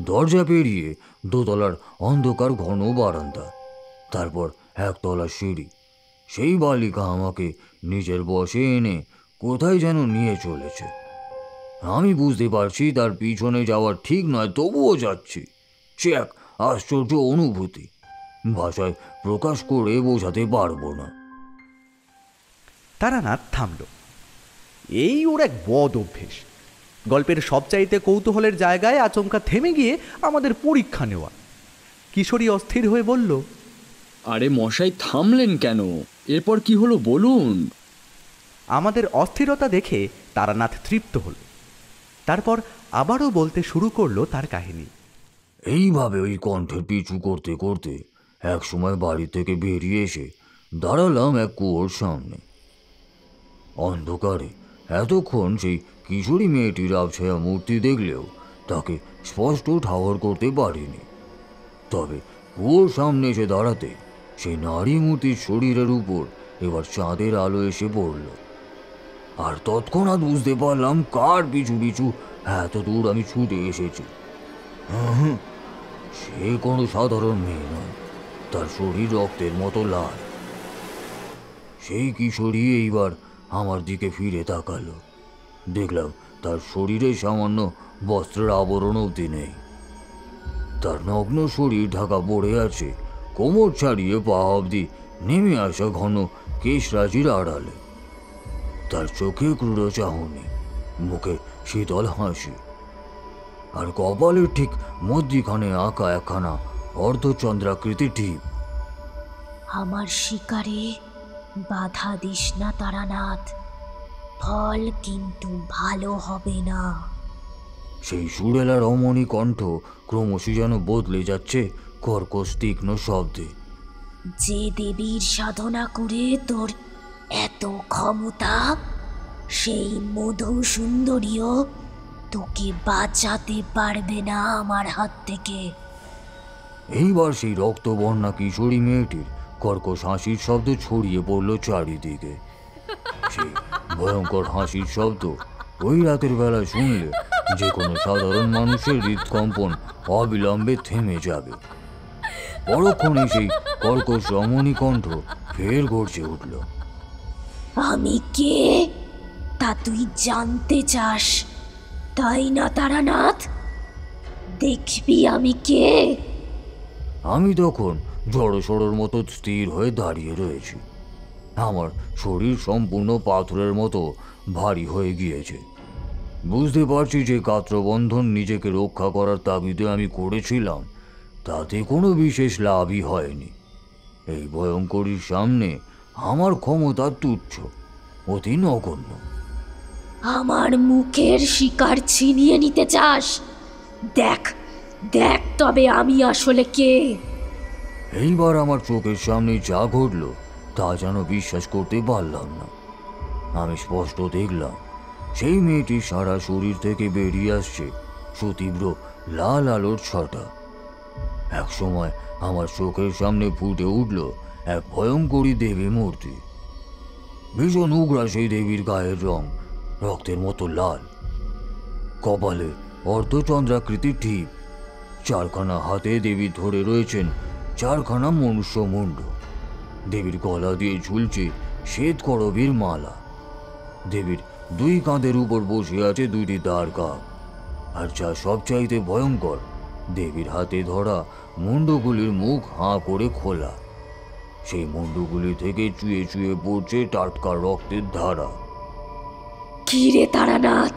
দরজা পেরিয়ে দোতলার অন্ধকার ঘন বারান্দা, তারপর একতলা সিঁড়ি। সেই বালিকা আমাকে নিজের বশে এনে কোথায় যেন নিয়ে চলেছে। আমি বুঝতে পারছি তার পিছনে যাওয়া ঠিক নয়, তবুও যাচ্ছি। সে এক আশ্চর্য অনুভূতি, ভাষায় প্রকাশ করে বোঝাতে পারবো না। তারানাথ থামল। এই ওর এক বদ অভ্যেস, গল্পের সবচাইতে কৌতূহলের জায়গায় আচমকা থেমে গিয়ে আমাদের পরীক্ষা নেওয়া। কিশোরী অস্থির হয়ে বলল, আরে মশাই, থামলেন কেন? এরপর কি হলো বলুন। আমাদের অস্থিরতা দেখে তারানাথ তৃপ্ত হল। তারপর আবারও বলতে শুরু করলো তার কাহিনী। এইভাবে ওই কণ্ঠের পিছু করতে করতে এক সময় বাড়ি থেকে বেরিয়ে এসে দাঁড়ালাম এক কুয়োর সামনে। অন্ধকারে এতক্ষণ সেই কিশোরী মেয়েটির আবছায়া মূর্তি দেখলেও তাকে স্পষ্ট ঠাহর করতে পারিনি। তবে কুয়োর সামনে এসে দাঁড়াতে সেই নারী মূর্তির শরীরের উপর এবার চাঁদের আলো এসে পড়ল। আর তৎক্ষণাৎ বুঝতে পারলাম কার পিছু পিছু এত দূর আমি ছুটে এসেছি। সে কোনো সাধারণ মেয়ে নয়, তার শরীর রক্তের মতো লাল। সেই কিশোরী এইবার আমার দিকে ফিরে তাকালো। দেখলাম তার শরীরে সামান্য বস্ত্রের আবরণ অবধি নেই। তার নগ্ন শরীর ঢাকা পড়ে আছে কোমর ছাড়িয়ে পা অবধি নেমে আসা ঘন কেশরাজির আড়ালে। তার চোখে ক্রূর চাহনি, মুখে শীতল হাসি, আর কপালের ঠিক মধ্যিখানে আঁকা একখানা অর্ধচন্দ্রাকৃতি টিপ। আমার শিকারে বাধা দিস না তারানাথ, ফল কিন্তু ভালো হবে না। সেই সুরেলা রমণী কণ্ঠ ক্রমশ যেন বদলে যাচ্ছে কর্কশ তীক্ষ্ণ শব্দে। যে দেবীর সাধনা করে তোর এত ক্ষমতা, সেই মধু সুন্দরীও তোকে বাঁচাতে পারবে না আমার হাত থেকে। এইবার সেই রক্তবর্ণা কিশোরী মেয়েটির কর্কশ হাসির শব্দ ছড়িয়ে পড়ল চারিদিকে। সেই ভয়ঙ্কর হাসির শব্দ ওই রাতের বেলা শুনলে যে কোনো সাধারণ মানুষের হৃদকম্পন অবিলম্বে থেমে যাবে। পরক্ষণে সেই কর্কশ রমণী কণ্ঠ ফের গর্জে উঠল। আমি কে তা তুই জানতে চাস, তাই না তারানাথ? দেখবি আমি কে। আমি তখন জড়সড়র মতো স্থির হয়ে দাঁড়িয়ে রয়েছি। আমার শরীর সম্পূর্ণ পাথরের মতো ভারী হয়ে গিয়েছে। বুঝতে পারছি যে গাত্রবন্ধন নিজেকে রক্ষা করার তাগিদে আমি করেছিলাম, তাতে কোনো বিশেষ লাভই হয়নি। এই ভয়ঙ্করীর সামনে আমার ক্ষমতা তুচ্ছ, অতি নগণ্য। আমার মুখের শিকার ছিনিয়ে নিতে চাস? দেখ দেখ তবে আমি আসলে কে। এইবার আমার চোখের সামনে যা ঘটল তা যেন বিশ্বাস করতে পারলাম না। আমি স্পষ্ট দেখলাম সেই মেয়েটির সারা শরীর থেকে বেরিয়ে আসছে সুতীব্র লাল আলোর ছটা। এক সময় আমার চোখের সামনে ফুটে উঠল এক ভয়ঙ্করী দেবী মূর্তি। ভীষণ উগ্রা সেই দেবীর গায়ের রং রক্তের মতো লাল, কপালে অর্ধচন্দ্রাকৃতির টিপ, চারখানা হাতে দেবী ধরে রয়েছেন চারখানা মনুষ্য মুণ্ড। দেবীর গলা দিয়ে ঝুলছে শ্বেত করবীর মালা। দেবীর দুই কাঁধের উপর বসে আছে দুইটি দ্বারকা। আর যা সবচাইতে ভয়ঙ্কর, দেবীর হাতে ধরা মুন্ডগুলির মুখ হাঁ করে খোলা। সেই মুন্ডগুলি থেকে চুয়ে চুয়ে পড়ছে টাটকা রক্তের ধারা। কি রে তারানাথ,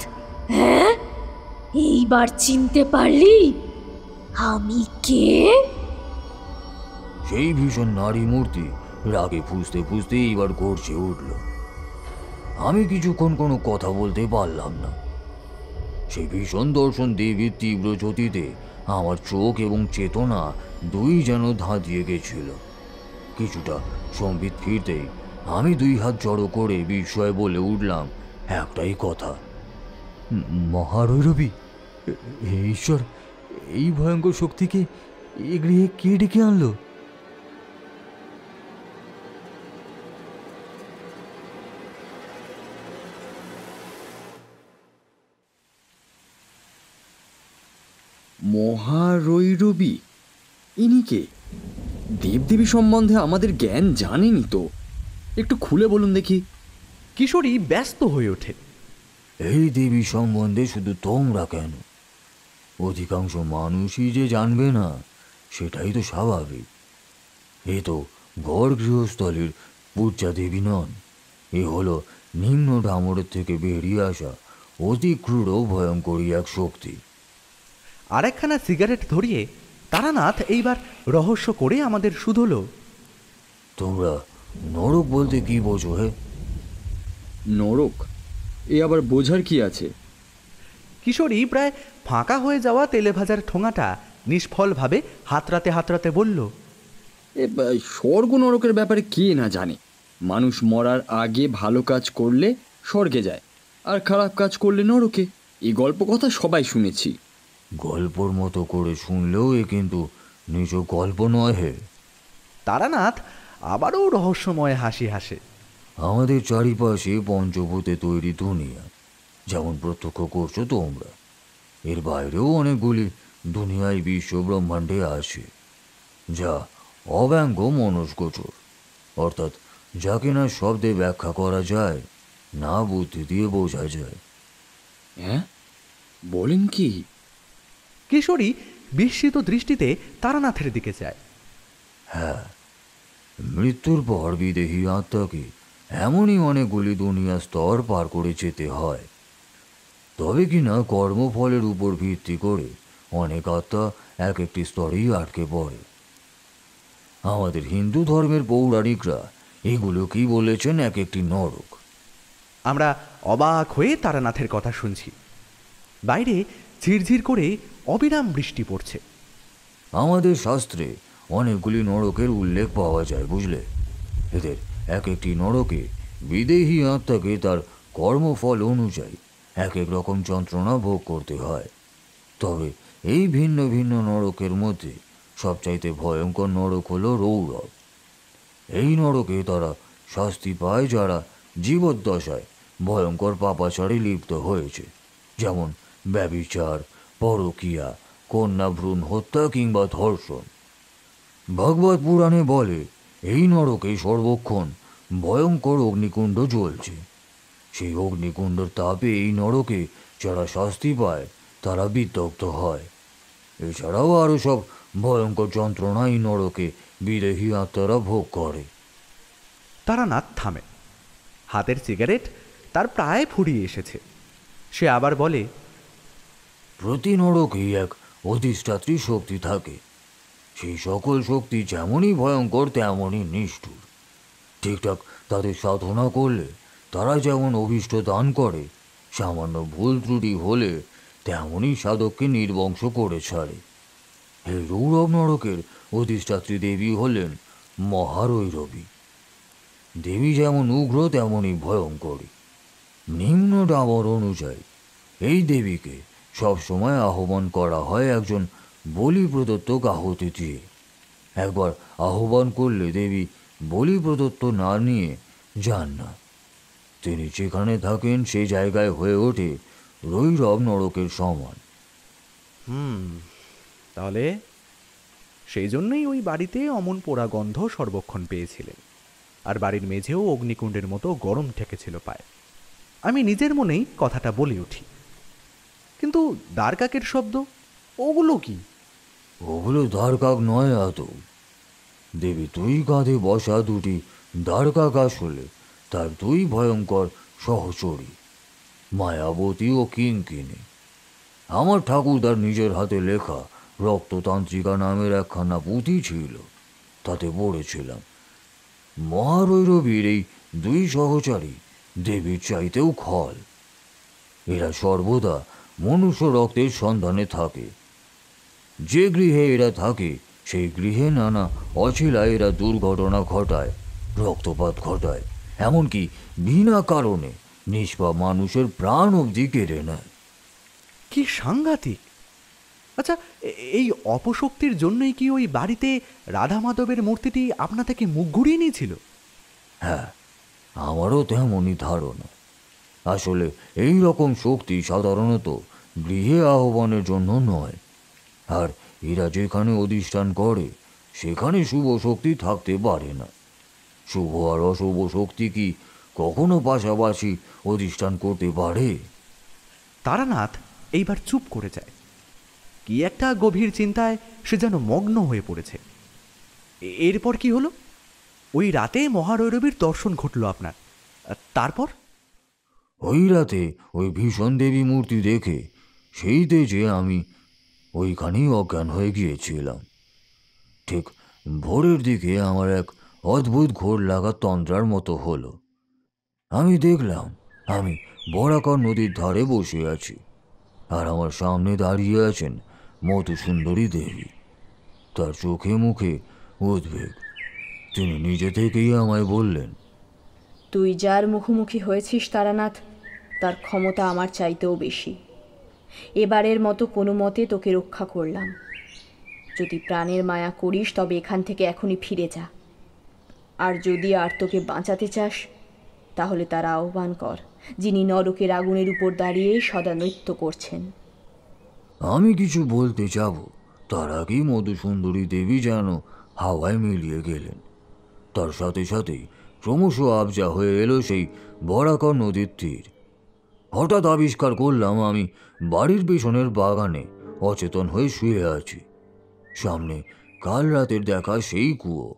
হ্যাঁ এইবার চিনতে পারলি আমি কে? সেই ভীষণ নারী মূর্তি রাগে ফুঁসতে ফুঁসতে এইবার গর্জে উঠল। আমি কিছুক্ষণ কোনো কথা বলতে পারলাম না। সেই ভীষণ দর্শন দেবীর তীব্র জ্যোতিতে আমার চোখ এবং চেতনা দুই যেন ধাঁধিয়ে গেছিল। কিছুটা সম্বিত ফিরতেই আমি দুই হাত জড়ো করে বিস্ময়ে বলে উঠলাম একটাই কথা, মহারৈরবী, ঈশ্বর, এই ভয়ঙ্কর শক্তিকে এ গৃহে কে ডেকে আনলো? মহারৈরবী, ইনি কে? দেবদেবী সম্বন্ধে আমাদের জ্ঞান জানেনি তো, একটু খুলে বলুন দেখি। কিশোরী ব্যস্ত হয়ে ওঠে। এই দেবী সম্বন্ধে শুধু তোমরা কেন, অধিকাংশ মানুষই যে জানবে না সেটাই তো স্বাভাবিক। এ তো ঘর গৃহস্থলীর পূজা দেবী নন, এ হলো নিম্ন ডামরের থেকে বেরিয়ে আসা অতি ক্রূর ও ভয়ঙ্করী এক শক্তি। আরেকখানা সিগারেট ধরিয়ে তারানাথ এইবার রহস্য করে আমাদের শুধল। তোমরা নরক বলতে কি বোঝো হে? নরক? এ আবার বোঝার কি আছে? কিশোরী প্রায় ফাঁকা হয়ে যাওয়া তেলে ভাজার ঠোঙাটা নিষ্ফলভাবে হাতড়াতে হাতড়াতে বলল, স্বর্গ নরকের ব্যাপারে কে না জানে। মানুষ মরার আগে ভালো কাজ করলে স্বর্গে যায়, আর খারাপ কাজ করলে নরকে। এই গল্প কথা সবাই শুনেছি। গল্পর মতো করে শুনলেও এ কিন্তু নিজ গল্প নয় হে। তারানাথ আবারও রহস্যময় হাসি হাসে। আমাদের চারিপাশে পঞ্চভূতে তৈরি দুনিয়া যেমন প্রত্যক্ষ করছো তোমরা, এর বাইরেও অনেকগুলি দুনিয়ায় বিশ্ব ব্রহ্মাণ্ডে আছে, যা অব্যঙ্গ মনস্গোচর, অর্থাৎ যাকে না শব্দে ব্যাখ্যা করা যায়, না বুদ্ধি দিয়ে বোঝা যায়। হ্যাঁ, বলেন কি? কিশোরী বিস্মিত দৃষ্টিতে তারানাথের দিকে যায়। হ্যাঁ, মৃত্যুর পর বিদেহী আত্মাকে এমনই অনেকগুলি দুনিয়া স্তর পার করে যেতে হয়। তবে কিনা কর্মফলের উপর ভিত্তি করে অনেক আত্মা এক একটি স্তরেই আটকে পড়ে। আমাদের হিন্দু ধর্মের পৌরাণিকরা এগুলো কি বলেছেন এক একটি নরক। আমরা অবাক হয়ে তারানাথের কথা শুনছি। বাইরে ঝিরঝির করে অবিরাম বৃষ্টি পড়ছে। আমাদের শাস্ত্রে অনেকগুলি নরকের উল্লেখ পাওয়া যায়, বুঝলে। এদের এক একটি নরকে বিদেহী আত্মাকে তার কর্মফল অনুযায়ী এক এক রকম যন্ত্রণা ভোগ করতে হয়। তবে এই ভিন্ন ভিন্ন নরকের মধ্যে সবচাইতে ভয়ঙ্কর নরক হলো রৌরব। এই নরকে তারা শাস্তি পায় যারা জীবদ্দশায় ভয়ঙ্কর পাপাচারে লিপ্ত হয়েছে, যেমন ব্যভিচার, পরকীয়া, কন্যা ভ্রূণ হত্যা কিংবা ধর্ষণ। ভগবত পুরাণে বলে এই নরকে সর্বক্ষণ ভয়ঙ্কর অগ্নিকুণ্ড জ্বলছে। সেই অগ্নিকুণ্ডের তাপে এই নরকে যারা শাস্তি পায় তারা বিদগ্ধ হয়। এছাড়াও আরও সব ভয়ঙ্কর যন্ত্রণা এই নরকে বিদেহী আত্মারা ভোগ করে। তারানাথ থামে। হাতের সিগারেট তার প্রায় ফুরিয়ে এসেছে। সে আবার বলে, প্রতি নরকেই এক অধিষ্ঠাত্রী শক্তি থাকে। সেই সকল শক্তি যেমনই ভয়ঙ্কর তেমনই নিষ্ঠুর। ঠিকঠাক তাদের সাধনা করলে তারা যেমন অভীষ্ট দান করে, সামান্য ভুল ত্রুটি হলে তেমনই সাধককে নির্বংশ করে ছাড়ে। এই রৌরব নরকের অধিষ্ঠাত্রী দেবী হলেন মহারৈরবী। দেবী যেমন উগ্র তেমনই ভয়ঙ্করী। নিম্ন ডাবর অনুযায়ী এই দেবীকে সবসময় আহ্বান করা হয় একজন বলি প্রদত্ত আহুতি দিয়ে। একবার আহ্বান করলে দেবী বলি প্রদত্ত না নিয়ে যান না। তিনি যেখানে থাকেন সেই জায়গায় হয়ে ওঠে রৈরব নরকের সমান। তাহলে সেই জন্যই ওই বাড়িতে অমন পোড়া গন্ধ সর্বক্ষণ পেয়েছিলেন, আর বাড়ির মেঝেও অগ্নিকুণ্ডের মতো গরম ঠেকেছিল পায়। আমি নিজের মনেই কথাটা বলে উঠি, কিন্তু দ্বারকাকের শব্দ, ওগুলো কি? ওগুলো দ্বারকাক নয় আদৌ। দেবী তুই কাঁধে বসা দুটি দ্বারকাক আসলে তার দুই ভয়ঙ্কর সহচরী, মায়াবতী ও কিঙ্কিনী। আমার ঠাকুরদার নিজের হাতে লেখা রক্ততান্ত্রিকা নামের একখানা পুঁথি ছিল, তাতে পড়েছিলাম মহারৈরবীর এই দুই সহচারী দেবীর চাইতেও খল। এরা সর্বদা মনুষ্য রক্তের সন্ধানে থাকে। যে গৃহে এরা থাকে সেই গৃহে নানা অছিলা এরা দুর্ঘটনা ঘটায়, রক্তপাত ঘটায়, এমনকি বিনা কারণে নিষ্পাপ মানুষের প্রাণ অবধি কেড়ে নেয়। কি সাংঘাতিক! আচ্ছা, এই অপশক্তির জন্যই কি ওই বাড়িতে রাধা মাধবের মূর্তিটি আপনা থেকে মুখ ঘুরিয়ে নিয়েছিল? হ্যাঁ, আমারও তেমনই ধারণা। আসলে এই রকম শক্তি সাধারণত গৃহে আহ্বানের জন্য নয়, আর এরা যেখানে অধিষ্ঠান করে সেখানে শুভ শক্তি থাকতে পারে না। শুভ আর অশুভ শক্তি কি কখনো পাশাপাশি অধিষ্ঠান করতে পারে? তারানাথ এইবার চুপ করে যায়। কি একটা গভীর চিন্তায় সে যেন মগ্ন হয়ে পড়েছে। এরপর কি হলো? ওই রাতে মহারৈরবীর দর্শন ঘটল আপনার, তারপর? ওই রাতে ওই ভীষণ দেবী মূর্তি দেখে সেই তেজে আমি ওইখানেই অজ্ঞান হয়ে গিয়েছিলাম। ঠিক ভোরের দিকে আমার এক অদ্ভুত ঘোর লাগা তন্দ্রার মতো হলো। আমি দেখলাম আমি বরাকর নদীর ধারে বসে আছি, আর আমার সামনে দাঁড়িয়ে আছেন মধুসুন্দরী দেবী। তার চোখে মুখে উদ্বেগ। তিনি নিজে থেকেই আমায় বললেন, তুই যার মুখোমুখি হয়েছিস তারানাথ, তার ক্ষমতা আমার চাইতেও বেশি। এবারের মতো কোনো মতে তোকে রক্ষা করলাম। যদি প্রাণের মায়া করিস তবে এখান থেকে এখনই ফিরে যা। আর যদি আর তোকে বাঁচাতে চাস তাহলে তার আহ্বান কর, যিনি নরকের আগুনের উপর দাঁড়িয়ে সদা নৃত্য করছেন। আমি কিছু বলতে যাব, তার আগেই মধুসুন্দরী দেবী যেন হাওয়ায় মিলিয়ে গেলেন। তার সাথে সাথেই ক্রমশ আবজা হয়ে এলো সেই বরাকর নদীর তীর। হঠাৎ আবিষ্কার করলাম আমি বাড়ির পেছনের বাগানে অচেতন হয়ে শুয়ে আছি। সামনে কাল রাতের দেখা সেই কুয়ো।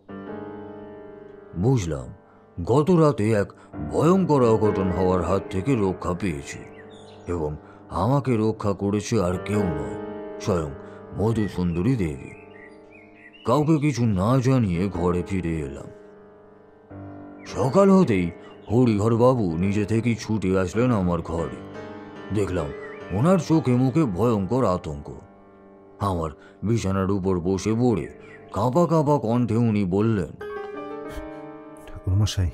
বুঝলাম গত রাতে এক ভয়ঙ্কর অঘটন হওয়ার হাত থেকে রক্ষা পেয়েছি, এবং আমাকে রক্ষা করেছে আর কেউ নয়, স্বয়ং মধুসুন্দরী দেবী। কাউকে কিছু না জানিয়ে ঘরে ফিরে এলাম। সকাল হতেই হরিহর বাবু নিজে থেকেই ছুটে আসলেন আমার ঘরে। দেখলাম ওনার চোখে মুখে ভয়ঙ্কর আতঙ্ক। আমার বিছানার উপর বসে পড়ে কাঁপা কাঁপা কণ্ঠে উনি বললেন, ঠাকুরমশাই,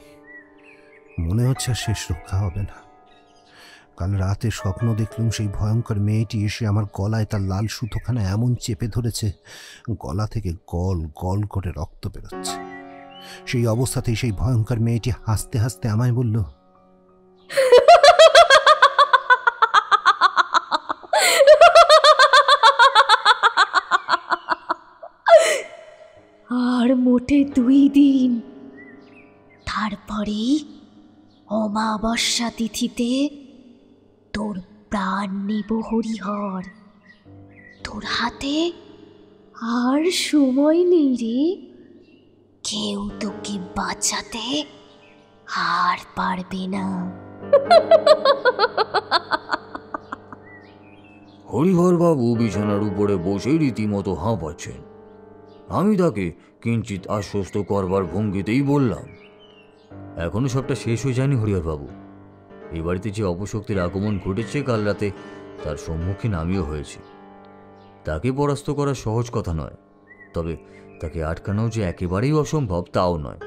মনে হচ্ছে আর শেষ রক্ষা হবে না। কাল রাতে স্বপ্ন দেখলুম সেই ভয়ঙ্কর মেয়েটি এসে আমার গলায় তার লাল সুতোখানা এমন চেপে ধরেছে, গলা থেকে গল গল করে রক্ত বেরোচ্ছে। সেই অবস্থাতেই সেই ভয়ঙ্কর মেয়েটি হাসতে হাসতে আমায় বলল, আর মোটে 2 দিন, তারপরেই অমাবস্যা তিথিতে তোর প্রাণ নিব হরিহর। তোর হাতে আর সময় নেই রে, কেউ তোকে বাঁচাতে আর পারবে না। হরিহর বাবু বিছানার উপরে বসে রীতিমতো হাঁপাচ্ছেন। আমি তাকে কিঞ্চিত আশ্বস্ত করবার ভঙ্গিতেই বললাম, এখনো সবটা শেষ হয়ে যায়নি হরিহর বাবু। এই বাড়িতে যে অপশক্তির আগমন ঘটেছে, কাল রাতে তার সম্মুখীন আমিও হয়েছি। তাকে পরাস্ত করা সহজ কথা নয়, তবে তাকে আটকানো যে একেবারেই অসম্ভব তাও নয়।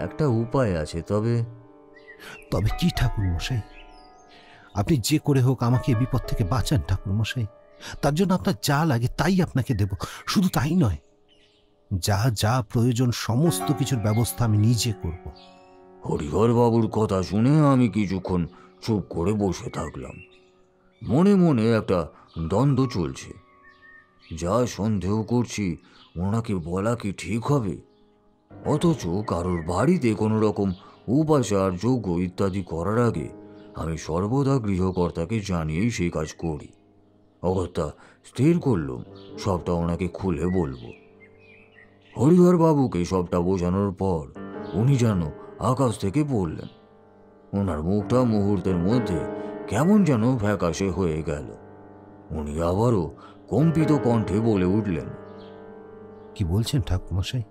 একটা উপায় আছে, তবে তবে কি ঠাকুরমশাই? আপনি যে করে হোক আমাকে এ বিপদ থেকে বাঁচান ঠাকুরমশাই। তার জন্য আপনার যা লাগে তাই আপনাকে দেব। শুধু তাই নয়, যা যা প্রয়োজন সমস্ত কিছুর ব্যবস্থা আমি নিজে করব। হরিহর বাবুর কথা শুনে আমি কিছুক্ষণ চুপ করে বসে থাকলাম। মনে মনে একটা দ্বন্দ্ব চলছে। যা সন্দেহ করছি ওনাকে বলা কি ঠিক হবে, অথচ কারোর বাড়িতে কোনো রকম উপাচার যজ্ঞ ইত্যাদি করার আগে আমি সর্বদা গৃহকর্তাকে জানিয়েই সেই কাজ করি। অগত্যা স্থির করলুম সবটা ওনাকে খুলে বলবো। হরিহর বাবুকে সবটা বোঝানোর পর উনি যেন আকাশ থেকে পড়লেন। ওনার মুখটা মুহূর্তের মধ্যে কেমন যেন ফ্যাকাশে হয়ে গেল। উনি আবারও কম্পিত কণ্ঠে বলে উঠলেন, কি বলছেন ঠাকুরমশাই?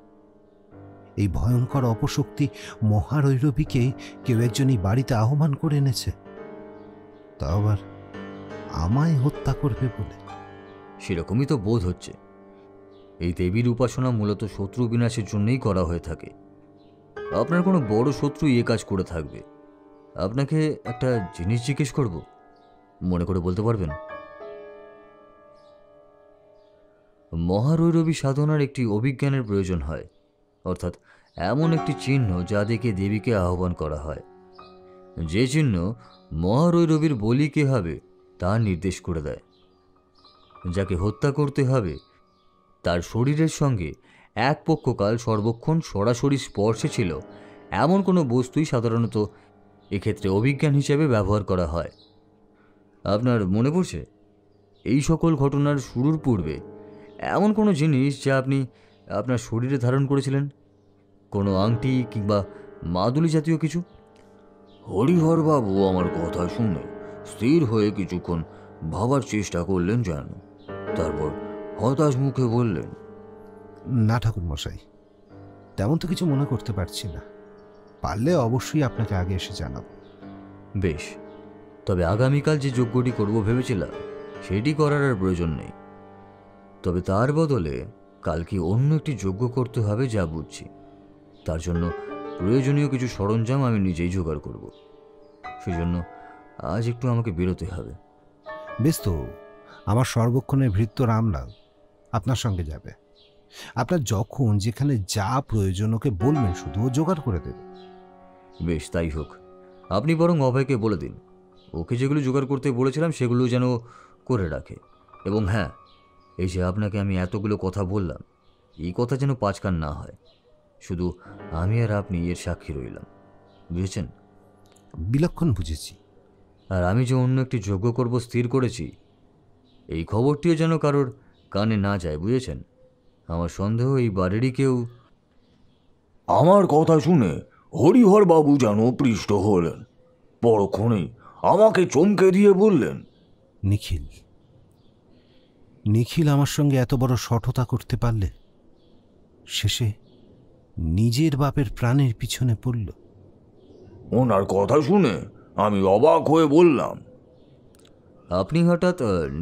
এই ভয়ঙ্কর অপশক্তি মহারৈরবীকে কেউ একজন এই বাড়িতে আহ্বান করে এনেছে, তা আবার আমায় হত্যা করবে বলে? সেরকমই তো বোধ হচ্ছে। এই দেবীর উপাসনা মূলত শত্রু বিনাশের জন্যই করা হয়ে থাকে। আপনার কোনো বড় শত্রু এ কাজ করে থাকবে। আপনাকে একটা জিনিস জিজ্ঞেস করব, মনে করে বলতে পারবেন? মহারৈরবী সাধনার একটি অভিজ্ঞানের প্রয়োজন হয়, অর্থাৎ এমন একটি চিহ্ন যা দেখে দেবীকে আহ্বান করা হয়। যে চিহ্ন মহারৈরবীর বলি কে হবে তা নির্দেশ করে দেয়। যাকে হত্যা করতে হবে তার শরীরের সঙ্গে এক পক্ষকাল সর্বক্ষণ সরাসরি স্পর্শে ছিল এমন কোনো বস্তুই সাধারণত এক্ষেত্রে অভিজ্ঞান হিসেবে ব্যবহার করা হয়। আপনার মনে পড়ছে এই সকল ঘটনার শুরুর পূর্বে এমন কোনো জিনিস যা আপনি আপনার শরীরে ধারণ করেছিলেন? কোনো আংটি কিংবা মাদুলি জাতীয় কিছু? হরিহর বাবু আমার কথা শুনে স্থির হয়ে কিছুক্ষণ ভাবার চেষ্টা করলেন যেন, তারপর হতাশ মুখে বললেন, না ঠাকুরমশাই, তেমন তো কিছু মনে করতে পারছি না। পারলে অবশ্যই আপনাকে আগে এসে জানাব। বেশ, তবে আগামীকাল যে যজ্ঞটি করব ভেবেছিলাম সেটি করার আর প্রয়োজন নেই। তবে তার বদলে কালকে অন্য একটি যজ্ঞ করতে হবে যা বুঝছি। তার জন্য প্রয়োজনীয় কিছু সরঞ্জাম আমি নিজেই জোগাড় করব। সেজন্য আজ একটু আমাকে বেরোতে হবে। বেশ, তো আমার সর্বক্ষণের ভৃত্য রামলাল আপনার সঙ্গে যাবে। আপনার যখন যেখানে যা প্রয়োজন ওকে বলবেন, শুধু ও জোগাড় করে দেবে। বেশ, তাই হোক। আপনি বরং অভয়কে বলে দিন ওকে যেগুলো জোগাড় করতে বলেছিলাম সেগুলো যেন করে রাখে। এবং হ্যাঁ, এই যে আপনাকে আমি এতগুলো কথা বললাম, এই কথা যেন পাঁচকান না হয়। শুধু আমি আর আপনি এর সাক্ষী রইলাম, বুঝেছেন? বিলক্ষণ বুঝেছি। আর আমি যে অন্য একটি যজ্ঞ করব স্থির করেছি, এই খবরটিও যেন কারোর কানে না যায়, বুঝেছেন? আমার সন্দেহ এই বাড়িরই কেউ। আমার কথা শুনে হরিহর বাবু যেন পৃষ্ঠ হলেন। পরক্ষণেই আমাকে চমকে দিয়ে বললেন, নিখিল, নিখিল আমার সঙ্গে এত বড় শঠতা করতে পারলে শেষে নিজের বাপের প্রাণের পিছনে পড়ল। ওনার কথা শুনে আমি অবাক হয়ে বললাম, আপনি হঠাৎ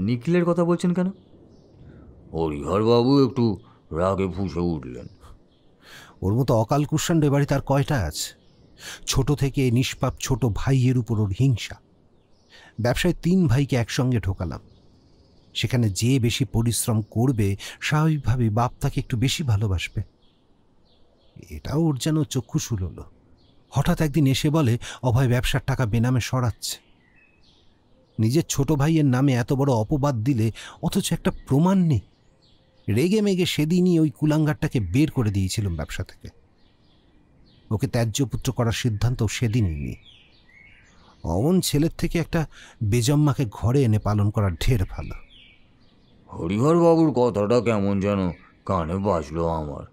নিখিলের কথা বলছেন কেন? হরিহরবাবু একটু রাগে ফুঁসে উঠলেন। ওর মতো অকাল কুষাণ্ড এ বাড়ি তার কয়টা আছে? ছোট থেকে নিষ্পাপ ছোট ভাইয়ের উপর ওর হিংসা। ব্যবসায় 3 ভাইকে একসঙ্গে ঢোকালাম। সেখানে যে বেশি পরিশ্রম করবে স্বাভাবিকভাবে বাপ তাকে একটু বেশি ভালোবাসবে। এটাও ওর যেন চক্ষুশূল হলো। হঠাৎ একদিন এসে বলে অভয় ব্যবসার টাকা বেনামে সরাচ্ছে। নিজের ছোট ভাইয়ের নামে এত বড় অপবাদ দিলে অথচ একটা প্রমাণ নেই। রেগে মেগে সেদিনই ওই কুলাঙ্গারটাকে বের করে দিয়েছিলাম ব্যবসা থেকে। ওকে ত্যায্যপুত্র করার সিদ্ধান্ত সেদিনই নিই। অমন ছেলের থেকে একটা বেজম্মাকে ঘরে এনে পালন করা ঢের ভালো। হরিহরবাবুর কথাটা কেমন যেন কানে বাজলো আমার।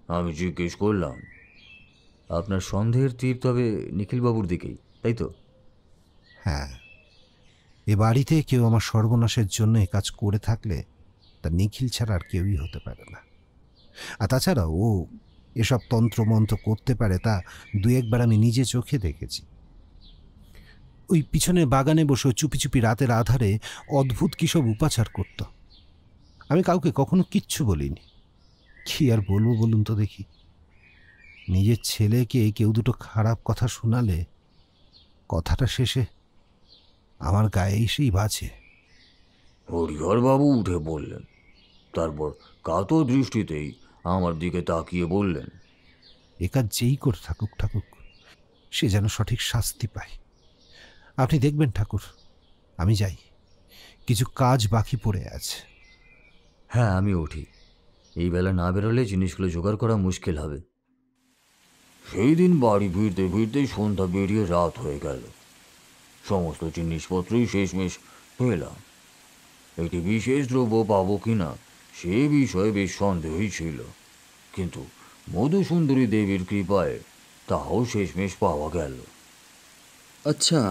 আমি জিজ্ঞেস করলাম, আপনার সন্দেহের তীর তবে নিখিলবাবুর দিকেই, তাই তো? হ্যাঁ, এ বাড়িতে কেউ আমার সর্বনাশের জন্য এ কাজ করে থাকলে তা নিখিল ছাড়া আর কেউই হতে পারে না। আর তাছাড়া ও এসব তন্ত্রমন্ত্র করতে পারে তা 2-1 আমি নিজে চোখে দেখেছি। ওই পিছনে বাগানে বসে চুপি চুপি রাতের আধারে অদ্ভুত কী সব উপাচার করত। আমি কাউকে কখনো কিচ্ছু বলিনি। কি আর বলবো বলুন তো দেখি? নিজের ছেলেকে কেউ দুটো খারাপ কথা শোনালে কথাটা শেষে আমার গায়ে এসেই বাজে। হরিহরবাবু উঠে বললেন, তারপর কাতো দৃষ্টিতেই আমার দিকে তাকিয়ে বললেন, এ কাজ যেই করে থাকুক ঠাকুর, সে যেন সঠিক শাস্তি পায়। আপনি দেখবেন ঠাকুর, আমি যাই, কিছু কাজ বাকি পড়ে আছে। হ্যাঁ, আমি উঠি। এই বেলা না বেরোলে জিনিসগুলো জোগাড় করা মুশকিল হবে। সেই দিন বাড়ি ফিরতে ফিরতে সন্ধ্যা বেরিয়ে রাত হয়ে গেল। সমস্ত জিনিসপত্রই শেষমেশ পেলাম। একটি বিশেষ দ্রব্য পাবো কিনা সে বিষয়ে বেশ সন্দেহই ছিল, কিন্তু মধুসুন্দরী দেবীর কৃপায় তাও শেষমেশ পাওয়া গেল। আচ্ছা,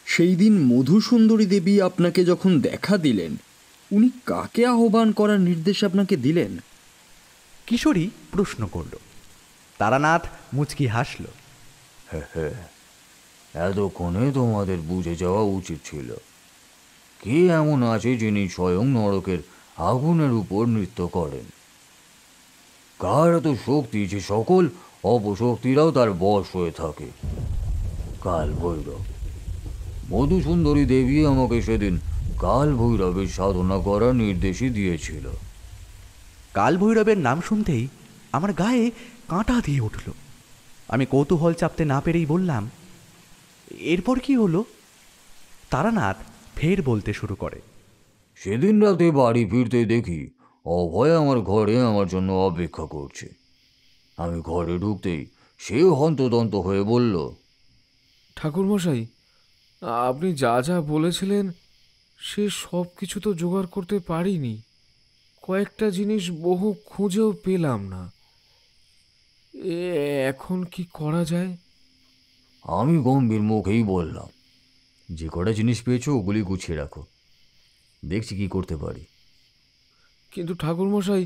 সেই দিন মধুসুন্দরী দেবী আপনাকে যখন দেখা দিলেন, উনি কাকে আহ্বান করার নির্দেশ আপনাকে দিলেন? কিশোরী প্রশ্ন করল। তারানাথ মুচকি হাসল। হ্যাঁ, এতক্ষণে তোমাদের বুঝে যাওয়া উচিত ছিল। কে এমন আছে যিনি স্বয়ং নরকের আগুনের উপর নৃত্য করেন? কার এত শক্তি যে সকল অপশক্তিরাও তার বশ হয়ে থাকে? কাল ভৈরব। মধুসুন্দরী দেবী আমাকে সেদিন কাল ভৈরবের সাধনা করার নির্দেশই দিয়েছিল। কাল ভৈরবের নাম শুনতেই আমার গায়ে কাঁটা দিয়ে উঠল। আমি কৌতূহল চাপতে না পেরেই বললাম, এরপর কি হলো? তারানাথ ফের বলতে শুরু করে, সেদিন রাতে বাড়ি ফিরতে দেখি অভয় আমার ঘরে আমার জন্য অপেক্ষা করছে। আমি ঘরে ঢুকতেই সে হন্তদন্ত হয়ে বলল, ঠাকুরমশাই, আপনি যা যা বলেছিলেন সে সব কিছু তো জোগাড় করতে পারিনি। কয়েকটা জিনিস বহু খুঁজেও পেলাম না। এখন কি করা যায়? আমি গম্ভীর মুখেই বললাম, যে কটা জিনিস পেয়েছো ওগুলি গুছিয়ে রাখো, দেখছি কি করতে পারি। কিন্তু ঠাকুরমশাই,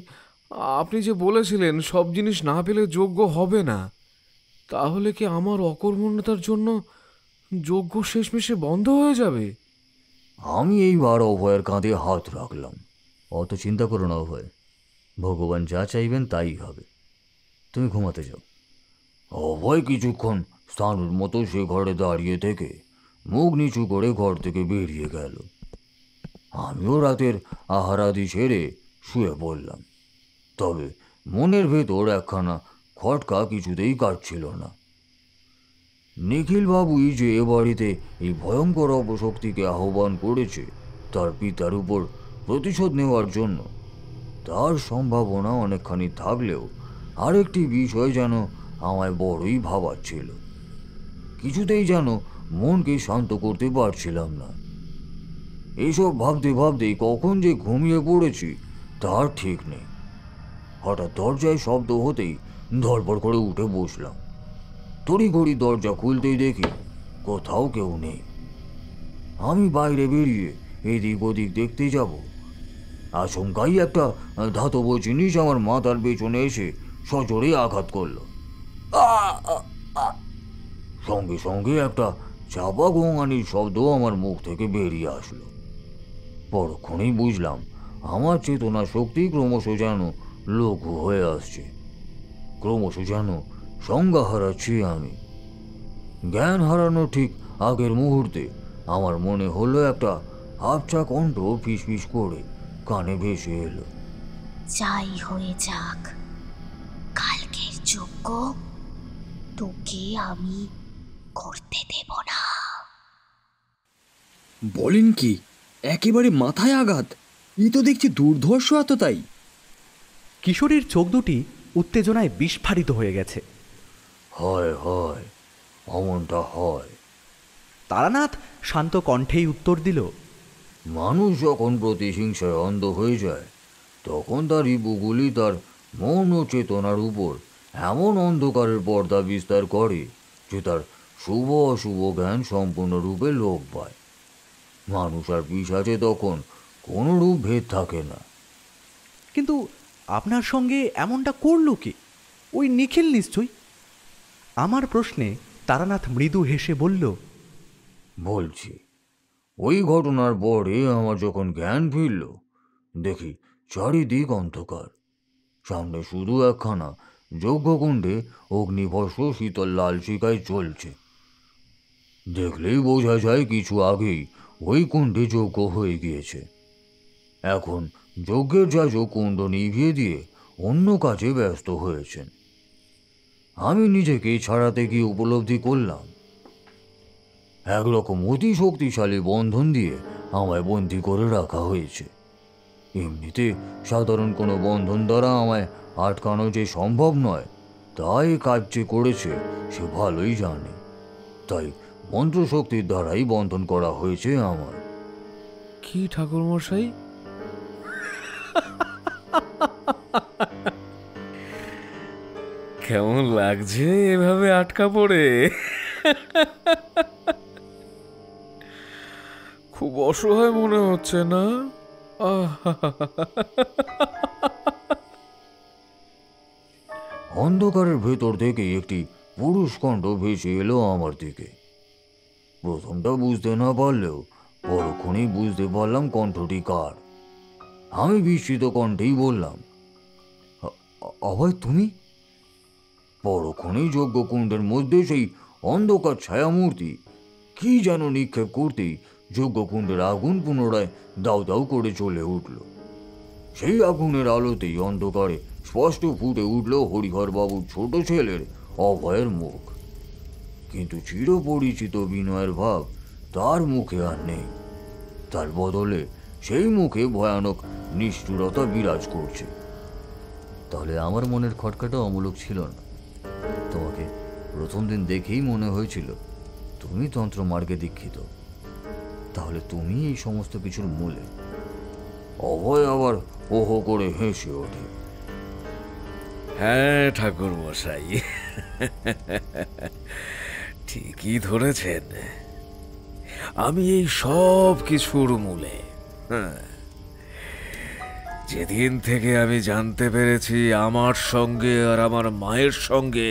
আপনি যে বলেছিলেন সব জিনিস না পেলে যজ্ঞ হবে না, তাহলে কি আমার অকর্মণ্যতার জন্য যজ্ঞ শেষমেশে বন্ধ হয়ে যাবে? আমি এইবার অভয়ের কাঁধে হাত রাখলাম। অত চিন্তা করো না অভয়, ভগবান যা চাইবেন তাই হবে। তুমি ঘুমাতে যাও। অভয় কিছুক্ষণ স্থানুর মতো সে ঘরে দাঁড়িয়ে থেকে মুখ নিচু করে ঘর থেকে বেরিয়ে গেল। আমিও রাতের আহারাদি ছেড়ে শুয়ে পড়লাম। তবে মনের ভেতর একখানা খটকা কিছুতেই কাটছিল না। নিখিলবাবুই যে এ বাড়িতে এই ভয়ঙ্কর অপশক্তিকে আহ্বান করেছে তার পিতার উপর প্রতিশোধ নেওয়ার জন্য, তার সম্ভাবনা অনেকখানি থাকলেও আরেকটি বিষয় যেন আমায় বড়ই ভাবাচ্ছিল। কিছুতেই যেন মনকে শান্ত করতে পারছিলাম না। এইসব ভাবতে ভাবতেই কখন যে ঘুমিয়ে পড়েছি তার ঠিক নেই। হঠাৎ দরজায় শব্দ হতেই ধড়পড় করে উঠে বসলাম। তড়িঘড়ি দরজা খুলতেই দেখি কোথাও কেউ নেই। আমি বাইরে বেরিয়ে এদিক ওদিক দেখতে যাব, আচমকাই একটা ধাতব জিনিস আমার মাথার পেছনে এসে সজোরে আঘাত করলো। সঙ্গে সঙ্গে একটা চাপা গোঙানির শব্দ আমার মুখ থেকে বেরিয়ে আসলো। পরক্ষণেই বুঝলাম আমার চেতনা শক্তি ক্রমশ যেন লঘু হয়ে আসছে, ক্রমশ যেন সংজ্ঞা হারাচ্ছি আমি। জ্ঞান হারানোর ঠিক আগের মুহূর্তে আমার মনে হলো একটা আবছা কণ্ঠ ফিসফিস করে কানে ভেসে এলো, যাই হয়ে যাক, কালকের যজ্ঞ তোকে আমি করতে দেব না। বলেন কি, একেবারে মাথায় আঘাত! এই তো দেখছি দুর্ধর্ষ আততায়ী। কিশোরীর চোখ দুটি উত্তেজনায় বিস্ফারিত হয়ে গেছে। হয় হয়, অমনটা হয়। তারানাথ শান্ত কণ্ঠেই উত্তর দিল, মানুষ যখন প্রতিহিংসায় অন্ধ হয়ে যায় তখন তার রিপুগুলি তার মন ও চেতনার উপর এমন অন্ধকারের পর্দা বিস্তার করে যে তার শুভ অশুভ জ্ঞান সম্পূর্ণরূপে লোপ পায়। মানুষ আর পিশাচে তখন কোনো রূপ ভেদ থাকে না। কিন্তু আপনার সঙ্গে এমনটা করল কি? ওই নিখিল নিশ্চয়ই। আমার প্রশ্নে তারানাথ মৃদু হেসে বলল, বলছি, ওই ঘটনার পরে আমার যখন জ্ঞান ফিরল, দেখি চারিদিক অন্ধকার, সামনে শুধু একখানা যজ্ঞকুণ্ডে অগ্নিভস্ম শীতল লাল শিখায় চলছে। দেখলেই বোঝা যায় কিছু আগেই ওই কুণ্ডে যজ্ঞ হয়ে গিয়েছে। এখন যজ্ঞের যাজক কুণ্ড নিভিয়ে দিয়ে অন্য কাজে ব্যস্ত হয়েছেন। আমি নিজেকে ছাড়াতে গিয়ে উপলব্ধি করলাম একরকম অতি শক্তিশালী বন্ধন দিয়ে আমায় বন্দী করে রাখা হয়েছে। এমনিতে সাধারণ কোনো বন্ধন দ্বারা আমায় আটকানো যে সম্ভব নয়, তাই কাজ যে করেছে সে ভালোই জানে। তাই মন্ত্রশক্তির দ্বারাই বন্ধন করা হয়েছে আমার। কি ঠাকুরমশাই? কেমন লাগছে এভাবে আটকা পড়ে? খুব অসহায় মনে হচ্ছে না? অন্ধকারের ভেতর থেকে একটি পুরুষ কণ্ঠ ভেসে এলো আমার দিকে। প্রথমটা বুঝতে না পারলেও পরক্ষণেই বুঝতে পারলাম কণ্ঠটি কার। আমি বিস্মিত কণ্ঠেই বললাম, অভয় তুমি? পরক্ষণেই যজ্ঞকুণ্ডের মধ্যে সেই অন্ধকার ছায়ামূর্তি কি যেন নিক্ষেপ করতেই যজ্ঞকুণ্ডের আগুন পুনরায় দাউ দাউ করে চলে উঠল। সেই আগুনের আলোতেই অন্ধকারে স্পষ্ট ফুটে উঠল হরিহরবাবুর ছোট ছেলের অভয়ের মুখ। কিন্তু চিরপরিচিত বিনয়ের ভাব তার মুখে আর নেই। তার বদলে সেই মুখে ভয়ানক নিষ্ঠুরতা বিরাজ করছে। তাহলে আমার মনের খটকাটা অমূলক ছিল না। তোমাকে প্রথম দিন দেখেই মনে হয়েছিল তুমি তন্ত্র মার্গে দীক্ষিত। তাহলে তুমি এই সমস্ত কিছুর মূলে। অভয় আবার ওহো করে হেসে ওঠে। হ্যাঁ ঠাকুর মশাই, ঠিকই ধরেছেন, আমি এই সব কিছুর মূলে। যেদিন থেকে আমি জানতে পেরেছি আমার সঙ্গে আর আমার মায়ের সঙ্গে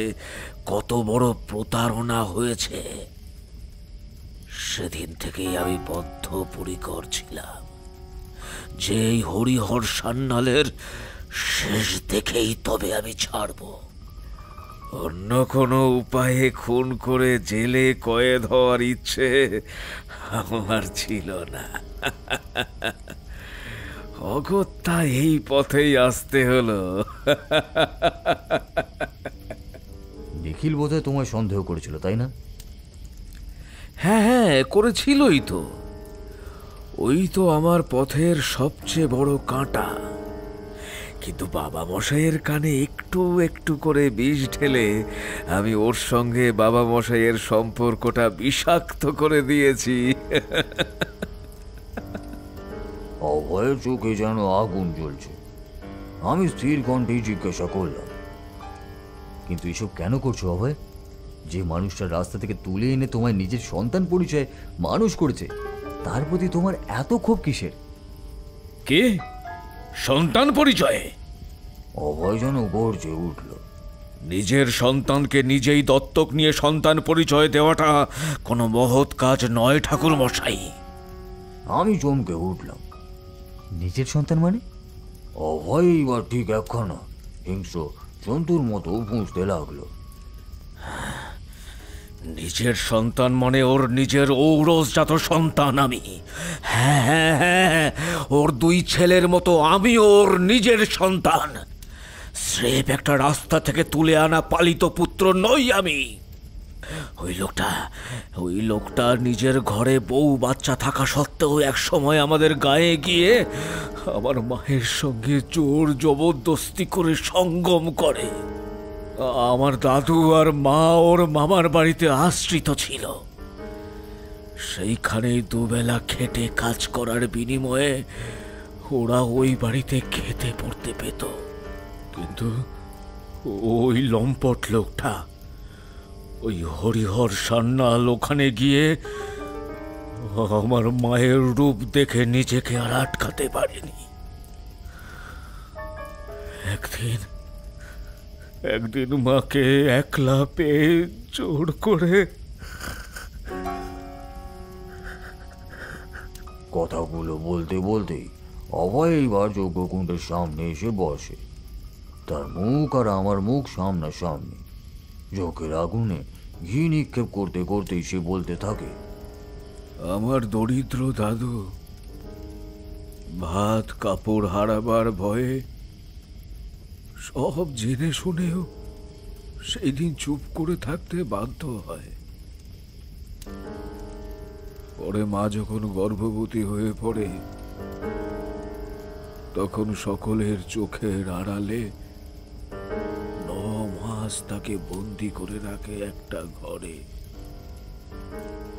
কত বড় প্রতারণা হয়েছে, সেদিন থেকেই আমি বদ্ধপরিকর ছিলাম যে এই হরিহর সান্যালের শেষ দেখেই তবে আমি ছাড়ব। অন্য কোনো উপায়ে খুন করে জেলে কয়েদ হওয়ার ইচ্ছে আমার ছিল না। অগত্যা এই পথেই আসতে হলো। নিখিল বোধহয় তোমায় সন্দেহ করেছিল, তাই না? হ্যাঁ হ্যাঁ, করেছিলই তো। ওই তো আমার পথের সবচেয়ে বড় কাঁটা। কিন্তু বাবা মশাইয়ের কানে একটু একটু করে বিষ ঢেলে আমি ওর সঙ্গে বাবা মশাইয়ের সম্পর্কটা বিষাক্ত করে দিয়েছি। অভয়ের চোখে যেন আগুন জ্বলছে। আমি স্থির কণ্ঠেই জিজ্ঞাসা করলাম, কিন্তু এসব কেন করছো অভয়? যে মানুষটা রাস্তা থেকে তুলে এনে তোমায় নিজের সন্তান পরিচয় মানুষ করেছে, তার প্রতি তোমার এত ক্ষোভ কিসের? কে? সন্তান পরিচয়ে? অভয় যেন গর্জে উঠল। নিজের সন্তানকে নিজেই দত্তক নিয়ে সন্তান পরিচয় দেওয়াটা কোনো মহৎ কাজ নয় ঠাকুর মশাই। আমি চমকে উঠলাম। নিজের সন্তান মানে? অভয় এবার ঠিক একখানা হিংস্র জন্তুর মতো পুঁজতে লাগলো। নিজের সন্তান মানে ওর নিজের ঔরসজাত সন্তান আমি। হ্যাঁ হ্যাঁ হ্যাঁ, ওর 2 ছেলের মতো আমি ওর নিজের সন্তান। স্রেফ একটা রাস্তা থেকে তুলে আনা পালিত পুত্র নই আমি। ওই লোকটা নিজের ঘরে বউ বাচ্চা থাকা সত্ত্বেও এক সময় আমাদের গায়ে গিয়ে আমার মায়ের সঙ্গে জোর জবরদস্তি করে সঙ্গম করে। আমার দাদু আর মা ওর মামার বাড়িতে আশ্রিত ছিল। সেইখানেই দুবেলা খেটে কাজ করার বিনিময়ে ওরা ওই বাড়িতে খেতে পড়তে পেত। কিন্তু ওই লম্পট লোকটা, ওই হরিহর সান্যাল ওখানে গিয়ে আমার মায়ের রূপ দেখে নিজেকে আর আটকাতে পারেনি। একদিন মাকে একলা পেয়ে জোর করে কথাগুলো বলতে বলতেই অভয় এইবার যজ্ঞকুণ্ডের সামনে এসে বসে। তার মুখ আর আমার মুখ সামনাসামনি। যজ্ঞের আগুনে ঘি নিক্ষেপ করতে করতেই সে বলতে থাকে, আমার দরিদ্র দাদু ভাত কাপড় হারাবার ভয়ে সব জেনে শুনেও সেই দিন চুপ করে থাকতে বাধ্য হয়। পরে মা যখন গর্ভবতী হয়ে পড়ে, তখন সকলের চোখের আড়ালে 9 মাস তাকে বন্দি করে রাখে একটা ঘরে।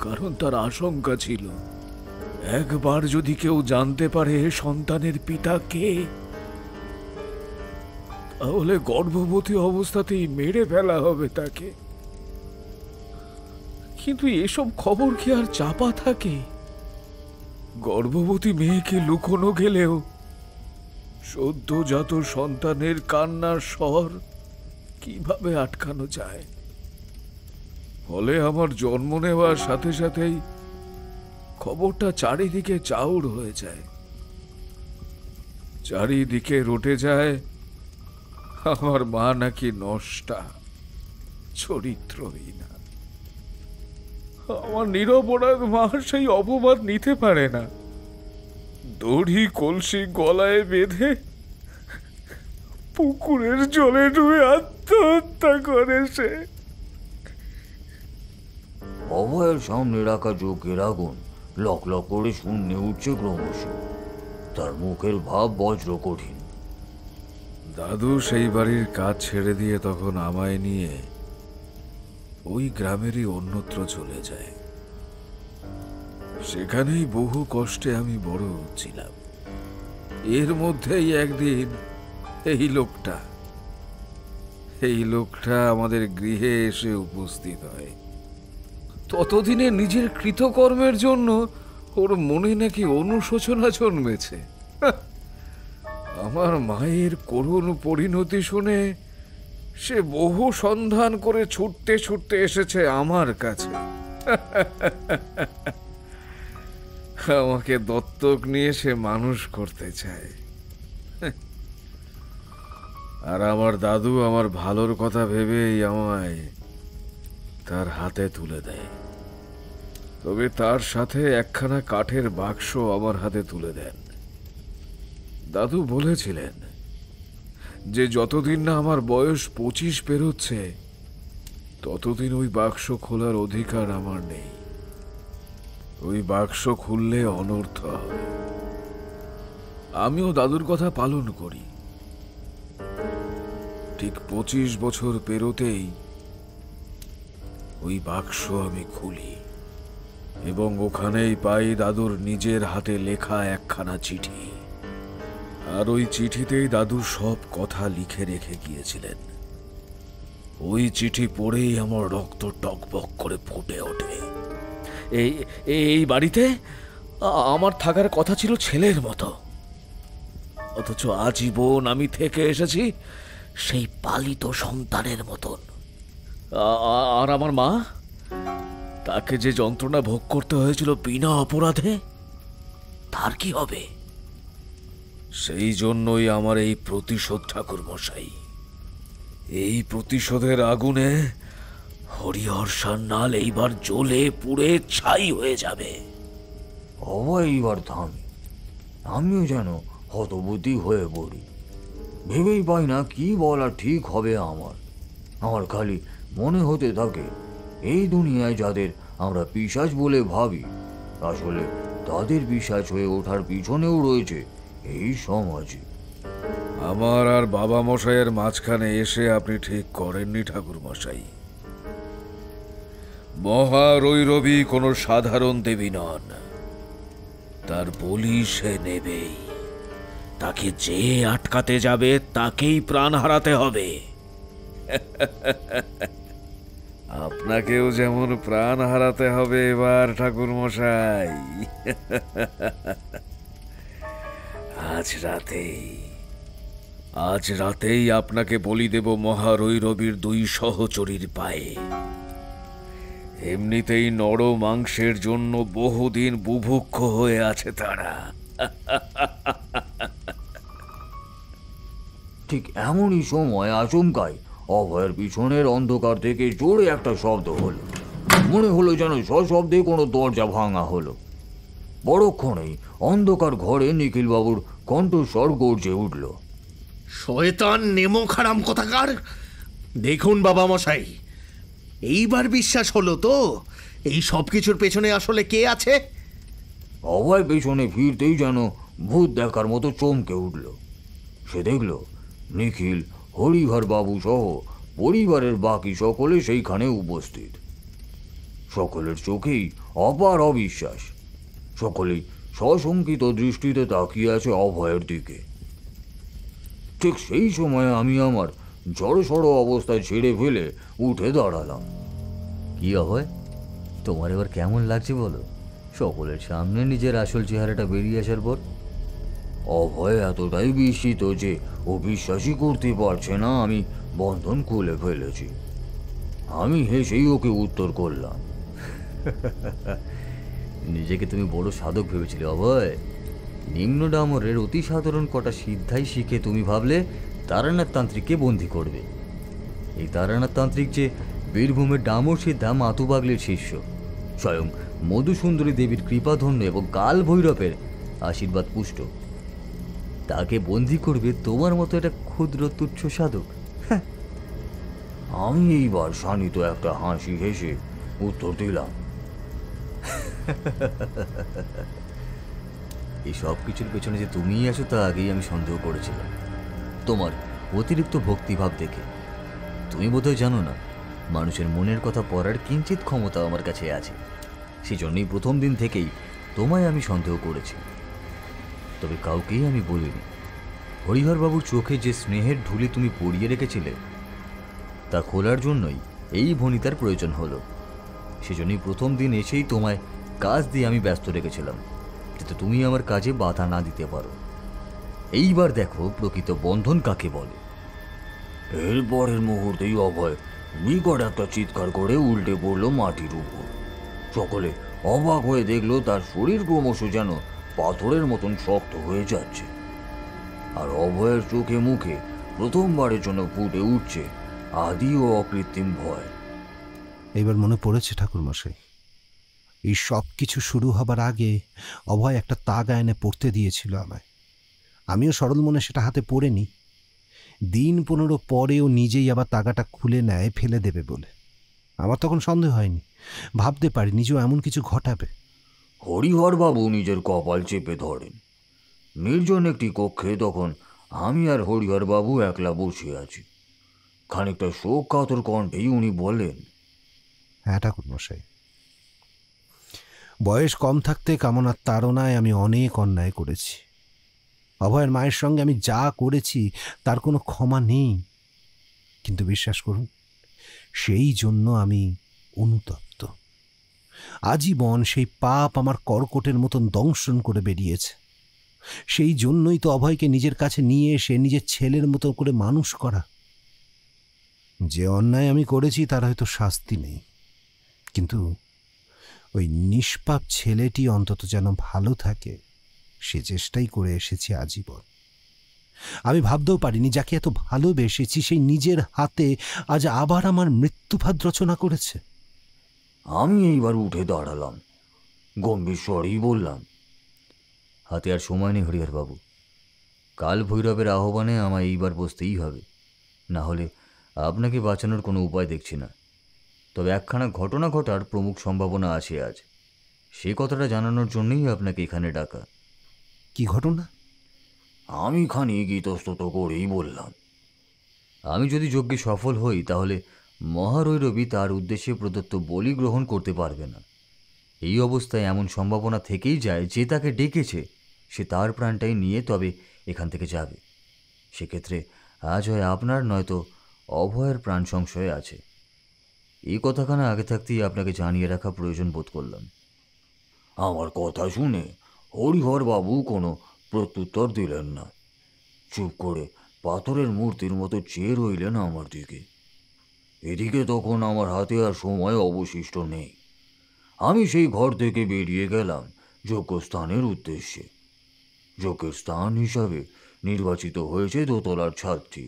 কারণ তার আশঙ্কা ছিল, একবার যদি কেউ জানতে পারে সন্তানের পিতা কে, তাহলে গর্ভবতী অবস্থাতেই মেরে ফেলা হবে তাকে। কিন্তু এসব খবর কি আর চাপা থাকে? গর্ভবতী মেয়েকে লুকোনো গেলেও সদ্যজাত সন্তানের কান্নার স্বর কিভাবে আটকানো যায়? ফলে আমার জন্ম নেওয়ার সাথে সাথেই খবরটা চারিদিকে চাউর হয়ে যায়। চারিদিকে রটে যায় আমার মা নাকি নষ্টা, চরিত্রহীনা। আমার নিরপরাধ মা সেই অপবাদ নিতে পারে না। দড়ি কলসি গলায় বেঁধে পুকুরের জলে ডুবে আত্মহত্যা করে সে। অভয়ের সামনে রাখা যজ্ঞের আগুন লক লক করে শূন্যে উঠছে ক্রমশ। তার মুখের ভাব বজ্র কঠিন। দাদু সেই বাড়ির কাজ ছেড়ে দিয়ে তখন আমায় নিয়ে ওই গ্রামেরই অন্যত্র চলে যায়। সেখানেই বহু কষ্টে আমি বড় হচ্ছিলাম। এর মধ্যেই একদিন এই লোকটা আমাদের গৃহে এসে উপস্থিত হয়। ততদিনে নিজের কৃতকর্মের জন্য ওর মনে নাকি অনুশোচনা জন্মেছে। আমার মায়ের করুণ পরিণতি শুনে সে বহু সন্ধান করে ছুটতে ছুটতে এসেছে আমার কাছে। আমাকে দত্তক নিয়ে সে মানুষ করতে চায়। আর আমার দাদু আমার ভালোর কথা ভেবেই আমায় তার হাতে তুলে দেয়। তবে তার সাথে একখানা কাঠের বাক্স আমার হাতে তুলে দেন। দাদু বলেছিলেন যে যতদিন না আমার বয়স 25 পেরোচ্ছে, ততদিন ওই বাক্স খোলার অধিকার আমার নেই। ওই বাক্স খুললে অনর্থ হবে। আমিও দাদুর কথা পালন করি। ঠিক 25 বছর পেরোতেই ওই বাক্স আমি খুলি এবং ওখানেই পাই দাদুর নিজের হাতে লেখা একখানা চিঠি। আর ওই চিঠিতেই দাদু সব কথা লিখে রেখে গিয়েছিলেন। ওই চিঠি পড়েই আমার রক্ত টকবক করে ফুটে ওঠে। এই বাড়িতে আমার থাকার কথা ছিল ছেলের মতো, অথচ আজীবন আমি থেকে এসেছি সেই পালিত সন্তানের মতন। আর আমার মা, তাকে যে যন্ত্রণা ভোগ করতে হয়েছিল বিনা অপরাধে, তার কি হবে? সেই জন্যই আমার এই প্রতিশোধ ঠাকুর মশাই। এই প্রতিশোধের আগুনে হরিহর সান্যাল এইবার জ্বলে পুড়ে ছাই হয়ে যাবে। অভয় এইবার থামে। আমিও যেন হতবুদ্ধি হয়ে পড়ি। ভেবেই পাই না কি বলা ঠিক হবে আমার খালি মনে হতে থাকে এই দুনিয়ায় যাদের আমরা পিশাচ বলে ভাবি, আসলে তাদের পিশাচ হয়ে ওঠার পিছনেও রয়েছে এই সমাজে। আমার আর বাবা মশাইয়ের মাঝখানে এসে আপনি ঠিক করেননি ঠাকুর মশাই। মহারৈরবী কোনো সাধারণ দেবী নন, তার বলি সে নেবেই। তাকে যে আটকাতে যাবে তাকেই প্রাণ হারাতে হবে। আপনাকেও যেমন প্রাণ হারাতে হবে এবার ঠাকুর মশাই। আজ রাতেই আপনাকে বলি দেব মহারৈরবীর 2 সহচরীর পায়ে। এমনিতেই নর মাংসের জন্য বহুদিন বুভুক্ষ হয়ে আছে তারা। ঠিক এমনই সময় আচমকাই অভয়ের পিছনের অন্ধকার থেকে জোরে একটা শব্দ হলো। মনে হলো যেন সশব্দে কোনো দরজা ভাঙা হলো। পরক্ষণেই অন্ধকার ঘরে নিখিলবাবুর কণ্ঠস্বর গর্জে উঠল। শয়তান নেমো খারাম কোথাকার! দেখুন বাবা মশাই, এইবার বিশ্বাস হলো তো এই সব কিছুর পেছনে আসলে কে আছে? অভয় পেছনে ফিরতেই যেন ভূত দেখার মতো চমকে উঠল। সে দেখল নিখিল, হরিহর বাবু সহ পরিবারের বাকি সকলে সেইখানে উপস্থিত। সকলের চোখেই অপার অবিশ্বাস। সকলেই সশঙ্কিত দৃষ্টিতে তাকিয়ে আছে অভয়ের দিকে। ঠিক সেই সময় আমি আমার জড়সড় অবস্থায় ছেড়ে ফেলে উঠে দাঁড়ালাম। কি অভয়, তোমার এবার কেমন লাগছে বলো, সকলের সামনে নিজের আসল চেহারাটা বেরিয়ে আসার পর? অভয় এতটাই বিস্মিত যে ও বিশ্বাসই করতে পারছে না আমি বন্ধন খুলে ফেলেছি। আমি হেসেই ওকে উত্তর করলাম, নিজেকে তুমি বড় সাধক ভেবেছিলে অভয়। নিম্ন ডামরের অতি সাধারণ কটা সিদ্ধাই শিখে তুমি ভাবলে তারানাথ তান্ত্রিককে বন্দি করবে। এই তারানাথ তান্ত্রিক যে বীরভূমের ডামর সিদ্ধা মাতু বাগলির শিষ্য, স্বয়ং মধুসুন্দরী দেবীর কৃপাধন্য এবং কাল ভৈরবের আশীর্বাদ পুষ্ট। তাকে বন্দি করবে তোমার মতো একটা ক্ষুদ্র তুচ্ছ সাধক? আমি এইবার শানিত একটা হাসি হেসে উত্তর দিলাম, এই সব কিছুর পেছনে যে তুমিই আছো তা আগেই আমি সন্দেহ করেছিলাম, তোমার অতিরিক্ত ভক্তিভাব দেখে। তুমি বোধহয় জানো না, মানুষের মনের কথা পড়ার কিঞ্চিত ক্ষমতা আমার কাছে আছে। সেজন্যই প্রথম দিন থেকেই তোমায় আমি সন্দেহ করেছি। তবে কাউকেই আমি বলিনি। হরিহরবাবুর চোখে যে স্নেহের ঢুলি তুমি পরিয়ে রেখেছিলে তা খোলার জন্যই এই ভনিতার প্রয়োজন হলো। সেজন্যই প্রথম দিন এসেই তোমায় কাজ দিয়ে আমি ব্যস্ত রেখেছিলাম, যাতে তুমি আমার কাজে বাধা না দিতে পারো। এইবার দেখো প্রকৃত বন্ধন কাকে বলে। এরপরের মুহূর্তেই অভয় বিকট একটা চিৎকার করে উল্টে পড়ল মাটির উপর। সকলে অবাক হয়ে দেখলো তার শরীর ক্রমশ যেন পাথরের মতন শক্ত হয়ে যাচ্ছে, আর অভয়ের চোখে মুখে প্রথমবারের জন্য ফুটে উঠছে আদি ও অকৃত্রিম ভয়। এবার মনে পড়েছে ঠাকুরমশাই, এই সব কিছু শুরু হবার আগে অভয় একটা তাগা এনে পড়তে দিয়েছিল আমায়। আমিও সরল মনে সেটা হাতে পড়ে নিই। দিন 15 পরেও নিজেই আবার তাগাটা খুলে নেয় ফেলে দেবে বলে। আমার তখন সন্দেহ হয়নি, ভাবতে পারি নিজেও এমন কিছু ঘটাবে। হরিহরবাবু নিজের কপাল চেপে ধরেন। নির্জন একটি কক্ষে তখন আমি আর হরিহরবাবু একলা বসে আছি। খানিকটা শোক কাতর কণ্ঠেই উনি বললেন, হ্যাঁ ঠাকুরমশাই, বয়স কম থাকতে কামনার তাড়নায় আমি অনেক অন্যায় করেছি। অভয়ের মায়ের সঙ্গে আমি যা করেছি তার কোনো ক্ষমা নেই। কিন্তু বিশ্বাস করুন, সেই জন্য আমি অনুতপ্ত। আজীবন সেই পাপ আমার কর্কটের মতন দংশন করে বেরিয়েছে। সেই জন্যই তো অভয়কে নিজের কাছে নিয়ে এসে নিজের ছেলের মতো করে মানুষ করা। যে অন্যায় আমি করেছি তার হয়তো শাস্তি নেই, কিন্তু ওই নিষ্পাপ ছেলেটি অন্তত যেন ভালো থাকে সে চেষ্টাই করে এসেছি আজীবন। আমি ভাবতেও পারিনি যাকে এত ভালোবেসেছি সেই নিজের হাতে আজ আবার আমার মৃত্যুফাদ রচনা করেছে। আমি এইবার উঠে দাঁড়ালাম, গম্ভীর স্বরেই বললাম, হাতে আর সময় নেই হরিহর বাবু। কাল ভৈরবের আহ্বানে আমায় এইবার বসতেই হবে, না হলে আপনাকে বাঁচানোর কোনো উপায় দেখছি না। তবে একখানা ঘটনা ঘটার প্রমুখ সম্ভাবনা আছে আজ, সে কথাটা জানানোর জন্যই আপনাকে এখানে ডাকা। কি ঘটনা? আমি খানিক ইতস্তত করেই বললাম, আমি যদি যজ্ঞে সফল হই তাহলে মহারৈরবী তার উদ্দেশ্যে প্রদত্ত বলি গ্রহণ করতে পারবে না। এই অবস্থায় এমন সম্ভাবনা থেকেই যায় যে তাকে ডেকেছে সে তার প্রাণটাই নিয়ে তবে এখান থেকে যাবে। সেক্ষেত্রে আজ হয় আপনার নয়তো অভয়ের প্রাণ সংশয় আছে। এই কথাখানা আগে থাকতেই আপনাকে জানিয়ে রাখা প্রয়োজন বোধ করলাম। আমার কথা শুনে হরিহর বাবু কোনো প্রত্যুত্তর দিলেন না। চুপ করে পাথরের মূর্তির মতো চেয়ে রইলেন আমার দিকে। এদিকে তখন আমার হাতে আর সময় অবশিষ্ট নেই। আমি সেই ঘর থেকে বেরিয়ে গেলাম যজ্ঞস্থানের উদ্দেশ্যে। যজ্ঞের স্থান হিসাবে নির্বাচিত হয়েছে দোতলার ছাদটি।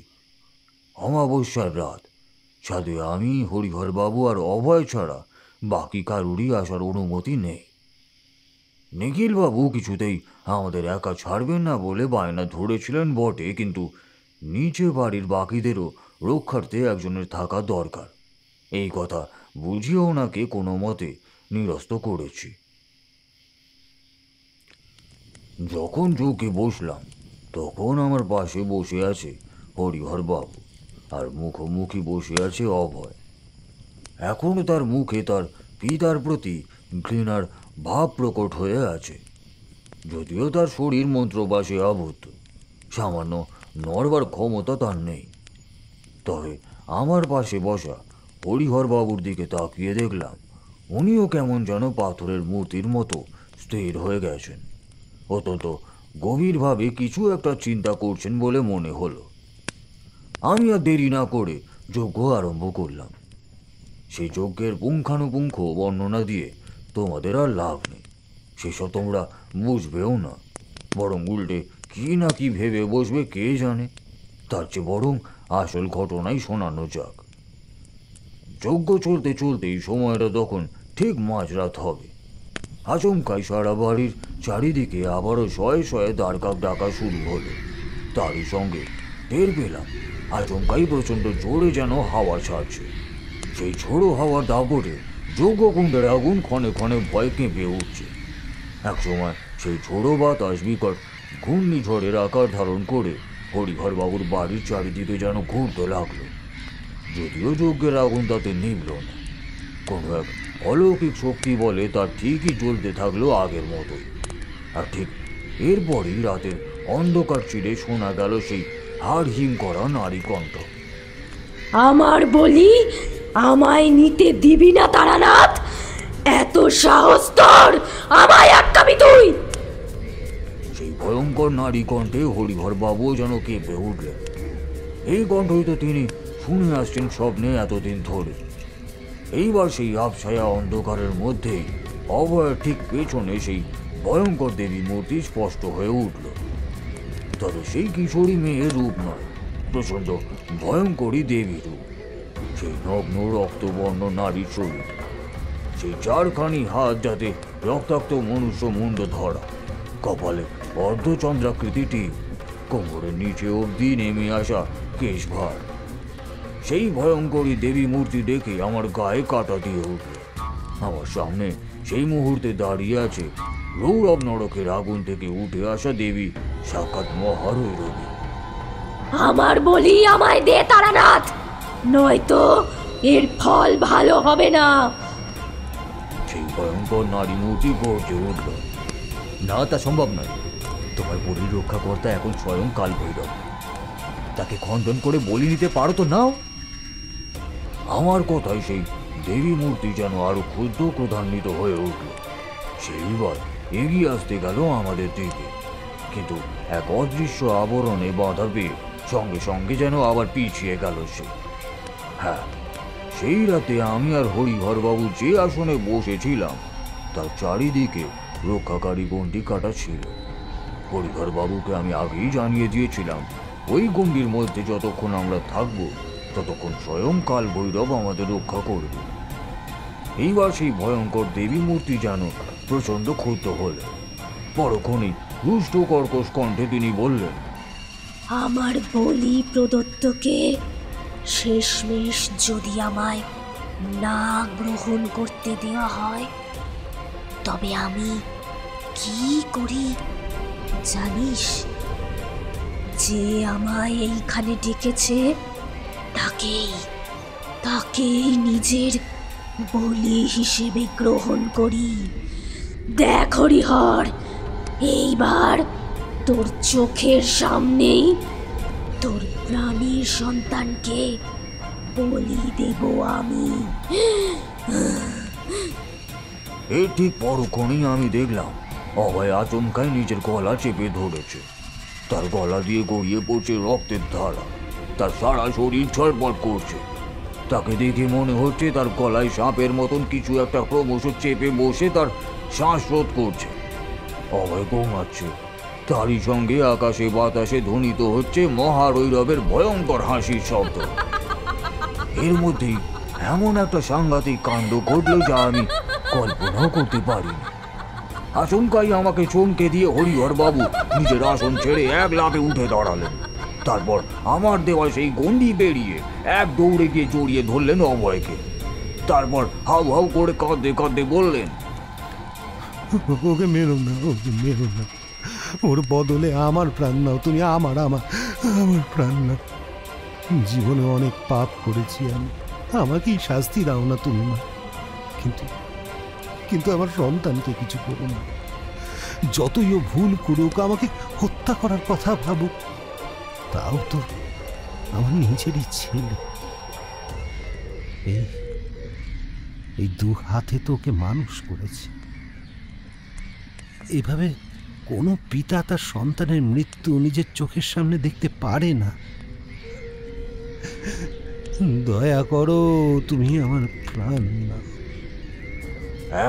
অমাবস্যার রাত, ছাদে আমি, হরিহর বাবু আর অভয় ছাড়া বাকি কারুরই আসার অনুমতি নেই। নিখিলবাবু কিছুতেই আমাদের একা ছাড়বেন না বলে বায়না ধরেছিলেন বটে, কিন্তু নিচে বাড়ির বাকিদেরও রক্ষার্থে একজনের থাকা দরকার, এই কথা বুঝিয়ে ওনাকে কোনো মতে নিরস্ত করেছি। যখন যজ্ঞে বসলাম তখন আমার পাশে বসে আছে হরিহর বাবু আর মুখোমুখি বসে আছে অভয়। এখনো তার মুখে তার পিতার প্রতি ঘৃণার ভাব প্রকট হয়ে আছে, যদিও তার শরীর মন্ত্রবাসে আবদ্ধ, সামান্য নড়বার ক্ষমতা তার নেই। তবে আমার পাশে বসা হরিহর বাবুর দিকে তাকিয়ে দেখলাম উনিও কেমন যেন পাথরের মূর্তির মতো স্থির হয়ে গেছেন, অত্যন্ত গভীরভাবে কিছু একটা চিন্তা করছেন বলে মনে হলো। আমি আর দেরি না করে যজ্ঞ আরম্ভ করলাম। সেই যজ্ঞের পুঙ্খানুপুঙ্খ বর্ণনা দিয়ে তোমাদের আর লাভ নেই, সেসব তোমরা বুঝবেও না, বরং উল্টে কি না কি ভেবে বসবে কে জানে। তার চেয়ে বরং আসল ঘটনাই শোনানো যাক। যজ্ঞ চলতে চলতেই সময়টা তখন ঠিক মাঝরাত হবে। আচমকাই সারা বাড়ির চারিদিকে আবারও শয়ে শয়ে দ্বারকাক ডাকা শুরু হলো। তারই সঙ্গে টের পেলাম আচমকাই প্রচণ্ড জোরে যেন হাওয়া ছাড়ছে। সেই ঝোড়ো হাওয়ার দাপটে যজ্ঞকুণ্ডের আগুন ক্ষণে ক্ষণে ভয় কেঁপে উঠছে। একসময় সেই ঝোড়ো বাতাস বিকট ঘূর্ণিঝড়ের আকার ধারণ করে হরিহর বাবুর বাড়ির চারিদিকে যেন ঘুরতে লাগলো। যদিও যজ্ঞের আগুন তাতে নিভল না, কোনো এক অলৌকিক শক্তি বলে তার ঠিকই জ্বলতে থাকলো আগের মতোই। আর ঠিক এরপরই রাতের অন্ধকার চিরে শোনা গেল সেই হাড় হিম করা নারী কণ্ঠ। আমার বলি আমায় নিতে দিবি না তারানাথ? এত সাহস তোর, আমায় আটকাবি তুই? সেই ভয়ঙ্কর নারী কণ্ঠে হরিহর বাবুও যেন কেঁপে উঠলেন। এই কণ্ঠই তো তিনি শুনে আসছেন স্বপ্নে এতদিন ধরে। এইবার সেই আবছায়া অন্ধকারের মধ্যেই অভয়ের ঠিক পেছনে সেই ভয়ঙ্কর দেবী মূর্তি স্পষ্ট হয়ে উঠল। তবে সেই কিশোরী মেয়ের রূপ নয়, প্রচণ্ড ভয়ঙ্করী দেবী রূপ। সেই নগ্ন রক্তবর্ণ নারীর শরীর, সেই চারখানি হাত যাতে রক্তাক্ত মনুষ্য মুন্ড ধরা, কপালে অর্ধচন্দ্রাকৃতিটি, কোমরের নিচে অবধি নেমে আসা কেশভার। সেই ভয়ঙ্করী দেবী মূর্তি দেখে আমার গায়ে কাঁটা দিয়ে উঠল। আমার সামনে সেই মুহূর্তে দাঁড়িয়ে আছে রৌরব নরকের আগুন থেকে উঠে আসা দেবী সাক্ষাৎ মহারৈরবী। আমার বলি আমায় দে তারানাথ, নয়তো এর ফল ভালো হবে না। সেই ভয়ঙ্কর নারী মূর্তি গর্জে উঠল। না, তা সম্ভব নয়। তোমার বলির রক্ষাকর্তা এখন স্বয়ং কাল ভৈরব, তাকে খণ্ডন করে বলি নিতে পারো তো নাও। আমার কথায় সেই দেবী মূর্তি যেন আরো ক্ষুদ্র ক্রোধান্বিত হয়ে উঠল। সেইবার এগিয়ে আসতে গেল আমাদের দিকে, কিন্তু এক অদৃশ্য আবরণে বাধা পেয়ে সঙ্গে সঙ্গে যেন আবার পিছিয়ে গেল সে। হ্যাঁ, সেই রাতে আমি আর হরিহর বাবু যে আসনে বসেছিলাম তার চারিদিকে রক্ষাকারী গণ্ডি কাটা ছিল। হরিহর বাবুকে আমি আগেই জানিয়ে দিয়েছিলাম ওই গণ্ডির মধ্যে যতক্ষণ আমরা থাকবো ততক্ষণ স্বয়ং কাল ভৈরব আমাদের রক্ষা করবে। এইবার সেই ভয়ঙ্কর দেবী মূর্তি যেন প্রচণ্ড ক্ষুব্ধ হলেন। পরক্ষণেই রুষ্ট কর্কশ কণ্ঠে তিনি বললেন, আমার বলি প্রদত্তকে শেষমেশ যদি আমায় না গ্রহণ করতে দেওয়া হয় তবে আমি কি করি জানিস? যে আমায় এইখানে ডেকেছে তাকেই নিজের বলি হিসেবে গ্রহণ করি। দেখ হরিহর, এইবার তোর চোখের সামনেই তোর প্রাণীর সন্তানকে বলি দেব আমি। এই ঠিক পরক্ষণেই আমি দেখলাম অভয় আচমকায় নিজের গলা চেপে ধরেছে। তার গলা দিয়ে গড়িয়ে পড়ছে রক্তের ধারা, তার সারা শরীর ছটফট করছে। তাকে দেখে মনে হচ্ছে তার গলায় সাপের মতন কিছু একটা ক্রমশ চেপে বসে তার শ্বাসরোধ করছে। অভয় গোঙাচ্ছে, তারই সঙ্গে আকাশে বাতাসে ধ্বনিত হচ্ছে মহারৈরবের ভয়ঙ্কর হাসির শব্দ। এর মধ্যেই এমন একটা সাংঘাতিক কাণ্ড ঘটল যা আমি কল্পনাও করতে পারিনি। আচমকাই আমাকে চমকে দিয়ে হরিহর বাবু নিজের আসন ছেড়ে এক লাফে উঠে দাঁড়ালেন। তারপর আমার দেওয়া সেই গণ্ডি বেরিয়ে এক দৌড়ে গিয়ে জড়িয়ে ধরলেন অভয়কে। তারপর হাউ হাউ করে কাঁদতে কাঁদতে বললেন, ওকে মেরো না, ওকে মেরো না, ওর বদলে আমার প্রাণ নাও তুমি, আমার আমার আমার প্রাণ নাও। জীবনে অনেক পাপ করেছি আমি, আমাকেই শাস্তি দাও না তুমি মা, কিন্তু কিন্তু আমার সন্তানকে কিছু করো না। যতই ও ভুল করুক, আমাকে হত্যা করার কথা ভাবুক, তাও তো আমার নিজেরই ছেলে। এই দু হাতে তো ওকে মানুষ করেছে। এভাবে কোনো পিতা তার সন্তানের মৃত্যু নিজের চোখের সামনে দেখতে পারে না। দয়া করো, তুমি আমার প্রাণ নাও।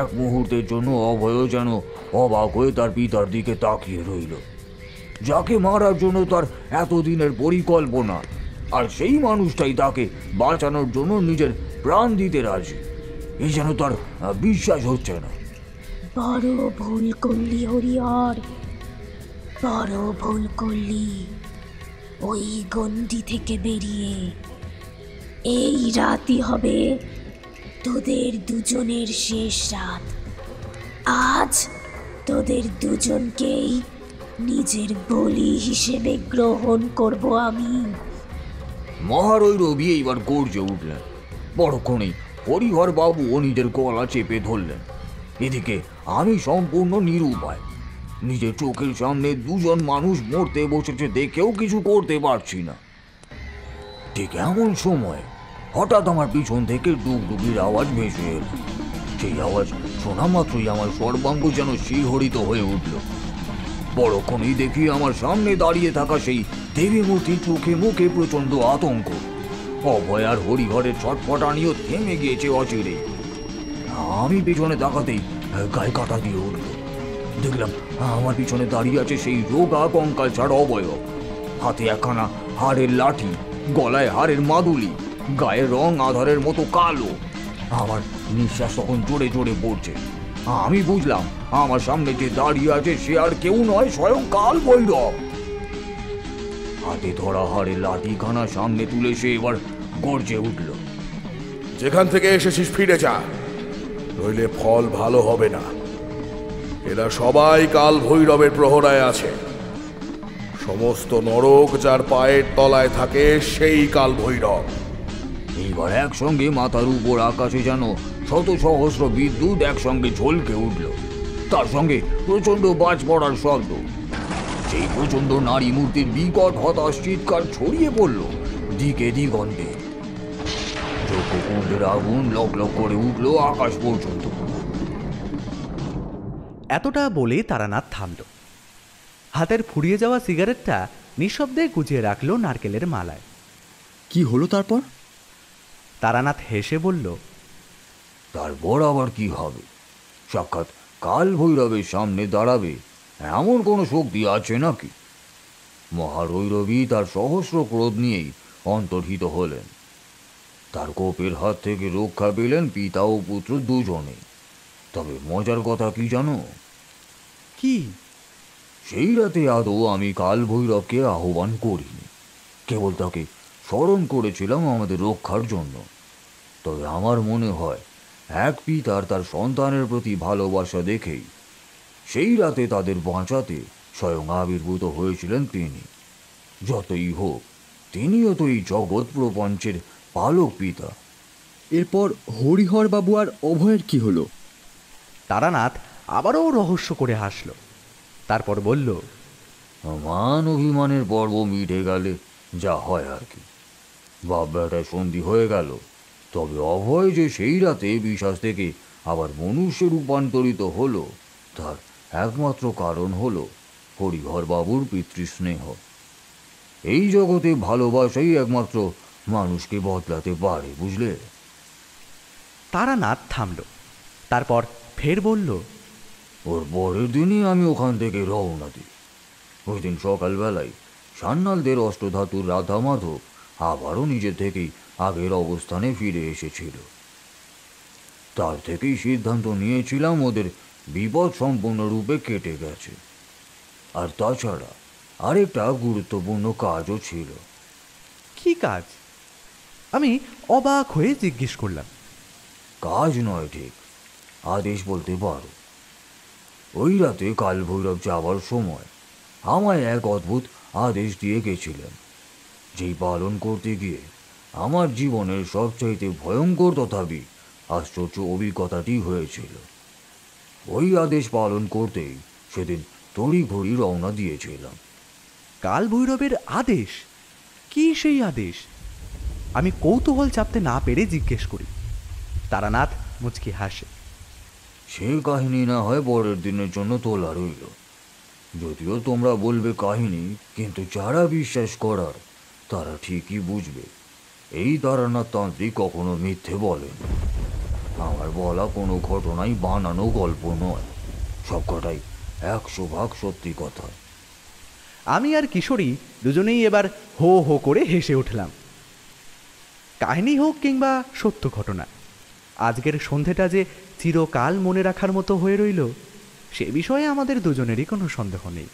এক মুহূর্তের জন্য অভয় যেন অবাক হয়ে তার পিতার দিকে তাকিয়ে রইল, যাকে মারার জন্য তার এতদিনের পরিকল্পনা, আর সেই মানুষটাই তাকে বাঁচানোর জন্য নিজের প্রাণ দিতে রাজি। এই যেন তার বিশ্বাস হচ্ছে না। বড় ভুল করলি হরিহর, বড় ভুল করলি। ওই গণ্ডি থেকে বেরিয়ে এই রাতই হবে তোদের দুজনের শেষ রাত। আজ তোদের দুজনকেই নিজের বলি হিসেবে গ্রহণ করব আমি। মহারৈরবী এইবার গর্জে উঠলেন। পরক্ষণেই হরিহর বাবুও নিজের গলা চেপে ধরলেন। এদিকে আমি সম্পূর্ণ নিরুপায়, নিজের চোখের সামনে দুজন মানুষ মরতে বসেছে দেখেও কিছু করতে পারছি না। ঠিক এমন সময় হঠাৎ আমার পিছন থেকে ডুগডুগির আওয়াজ ভেসে এল। সেই আওয়াজ শোনা মাত্রই আমার সর্বাঙ্গ যেন শিহরিত হয়ে উঠল। পরক্ষণেই দেখি আমার সামনে দাঁড়িয়ে থাকা সেই দেবী মূর্তি, চোখে মুখে প্রচন্ড আতঙ্ক। অভয় আর হরিহরের ছটফটানিও থেমে গিয়েছে অচিরে। আমি পিছনে তাকাতেই গায়ে কাঁটা দিয়ে উঠল। দেখলাম আমার পিছনে দাঁড়িয়ে আছে সেই রোগা কঙ্কাল ছাড় অবয়ব, হাতে একখানা হাড়ের লাঠি, গলায় হাড়ের মাদুলি, গায়ের রং আধারের মতো কালো। আমার নিঃশ্বাস তখন জোরে জোরে পড়ছে। আমি বুঝলাম আমার সামনে যে দাঁড়িয়ে আছে সে আর কেউ নয়, স্বয়ং কাল ভৈরব। হাতে ধরা হাড়ের লাঠিখানা সামনে তুলে সে এবার গর্জে উঠল, যেখান থেকে এসেছিস ফিরে যা, নইলে ফল ভালো হবে না। এরা সবাই কাল ভৈরবের প্রহরায় আছে। সমস্ত নরক যার পায়ের তলায় থাকে সেই কাল ভৈরব। এইবার একসঙ্গে মাথার উপর আকাশে যেন শত সহস্র বিদ্যুৎ একসঙ্গে ঝলকে উঠল, তার সঙ্গে প্রচন্ড বাজ পড়ার শব্দ। সেই প্রচন্ড নারী মূর্তির বিকট হতাশ চিৎকার ছড়িয়ে পড়ল দিকে দিগন্তে। চক্ষুকুণ্ডের আগুন লক লক করে উঠল আকাশ পর্যন্ত। এতটা বলে তারানাথ থামল। হাতের ফুরিয়ে যাওয়া সিগারেটটা নিঃশব্দে গুছিয়ে রাখলো নারকেলের মালায়। কি হলো তারপর? তারানাথ হেসে বলল, তারপর আবার কি হবে? সাক্ষাৎ কাল ভৈরবের সামনে দাঁড়াবে এমন কোনো শক্তি আছে নাকি? মহারৈরবী তার সহস্র ক্রোধ নিয়েই অন্তর্হিত হলেন। তার কোপের হাত থেকে রক্ষা পেলেন পিতা ও পুত্র দুজনে। তবে মজার কথা কি জানো? কি? সেই রাতে আদৌ আমি কাল ভৈরবকে আহ্বান করিনি, কেবল তাকে স্মরণ করেছিলাম আমাদের রক্ষার জন্য। তবে আমার মনে হয় এক পিতার তার সন্তানের প্রতি ভালোবাসা দেখেই সেই রাতে তাদের বাঁচাতে স্বয়ং আবির্ভূত হয়েছিলেন তিনি। যতই হোক, তিনিও তো এই জগৎ প্রপঞ্চের পালক পিতা। এরপর হরিহর বাবু আর অভয়ের কি হলো? তারানাথ আবারও রহস্য করে হাসল। তারপর বলল, মান অভিমানের পর্ব মিটে গেলে যা হয় আর কি। বাপ বেটায় সন্ধি হয়ে গেল। তবে অভয় যে সেই রাতে বিশ্বাস থেকে আবার মনুষ্যে রূপান্তরিত হলো, তার একমাত্র কারণ হলো হরিহর বাবুর পিতৃস্নেহ। এই জগতে ভালোবাসাই একমাত্র মানুষকে বদলাতে পারে, বুঝলে? তারানাথ থামল। তারপর ফের বলল, ওর পরের দিনই আমি ওখান থেকে রওনা দিই। ওই দিন সকালবেলায় সান্যালদের অষ্টধাতুর রাধা মাধব আবারও নিজে থেকেই আগের অবস্থানে ফিরে এসেছিল। তার থেকেই সিদ্ধান্ত নিয়েছিলাম ওদের বিপদ সম্পূর্ণরূপে কেটে গেছে। আর তাছাড়া আরেকটা গুরুত্বপূর্ণ কাজও ছিল। কি কাজ? আমি অবাক হয়ে জিজ্ঞেস করলাম। কাজ নয়, ঠিক আদেশ বলতে পারো। ওই রাতে কাল ভৈরব যাবার সময় আমায় এক অদ্ভুত আদেশ দিয়ে গেছিলেন, যেই পালন করতে গিয়ে আমার জীবনের সবচাইতে ভয়ঙ্কর তথাপি আশ্চর্য অভিজ্ঞতাটি হয়েছিল। ওই আদেশ পালন করতেই সেদিন তড়িঘড়ি রওনা দিয়েছিলাম। কাল ভৈরবের আদেশ? কি সেই আদেশ? আমি কৌতূহল চাপতে না পেরে জিজ্ঞেস করি। তারানাথ মুচকি হাসে। সে কাহিনী না হয় পরের দিনের জন্য তোলা রইল। যদিও তোমরা বলবে কাহিনী, কিন্তু যারা বিশ্বাস করার তারা ঠিকই বুঝবে এই তারানাথ তান্ত্রিক কখনো মিথ্যে বলেন। আমার বলা কোনো ঘটনাই বানানো গল্প নয়, সবকটাই 100% সত্যি কথা। আমি আর কিশোরী দুজনেই এবার হো হো করে হেসে উঠলাম। কাহিনী হোক কিংবা সত্য ঘটনা, আজকের সন্ধেটা যে চিরকাল মনে রাখার মতো হয়ে রইল, সে বিষয়ে আমাদের দুজনেরই কোনো সন্দেহ নেই।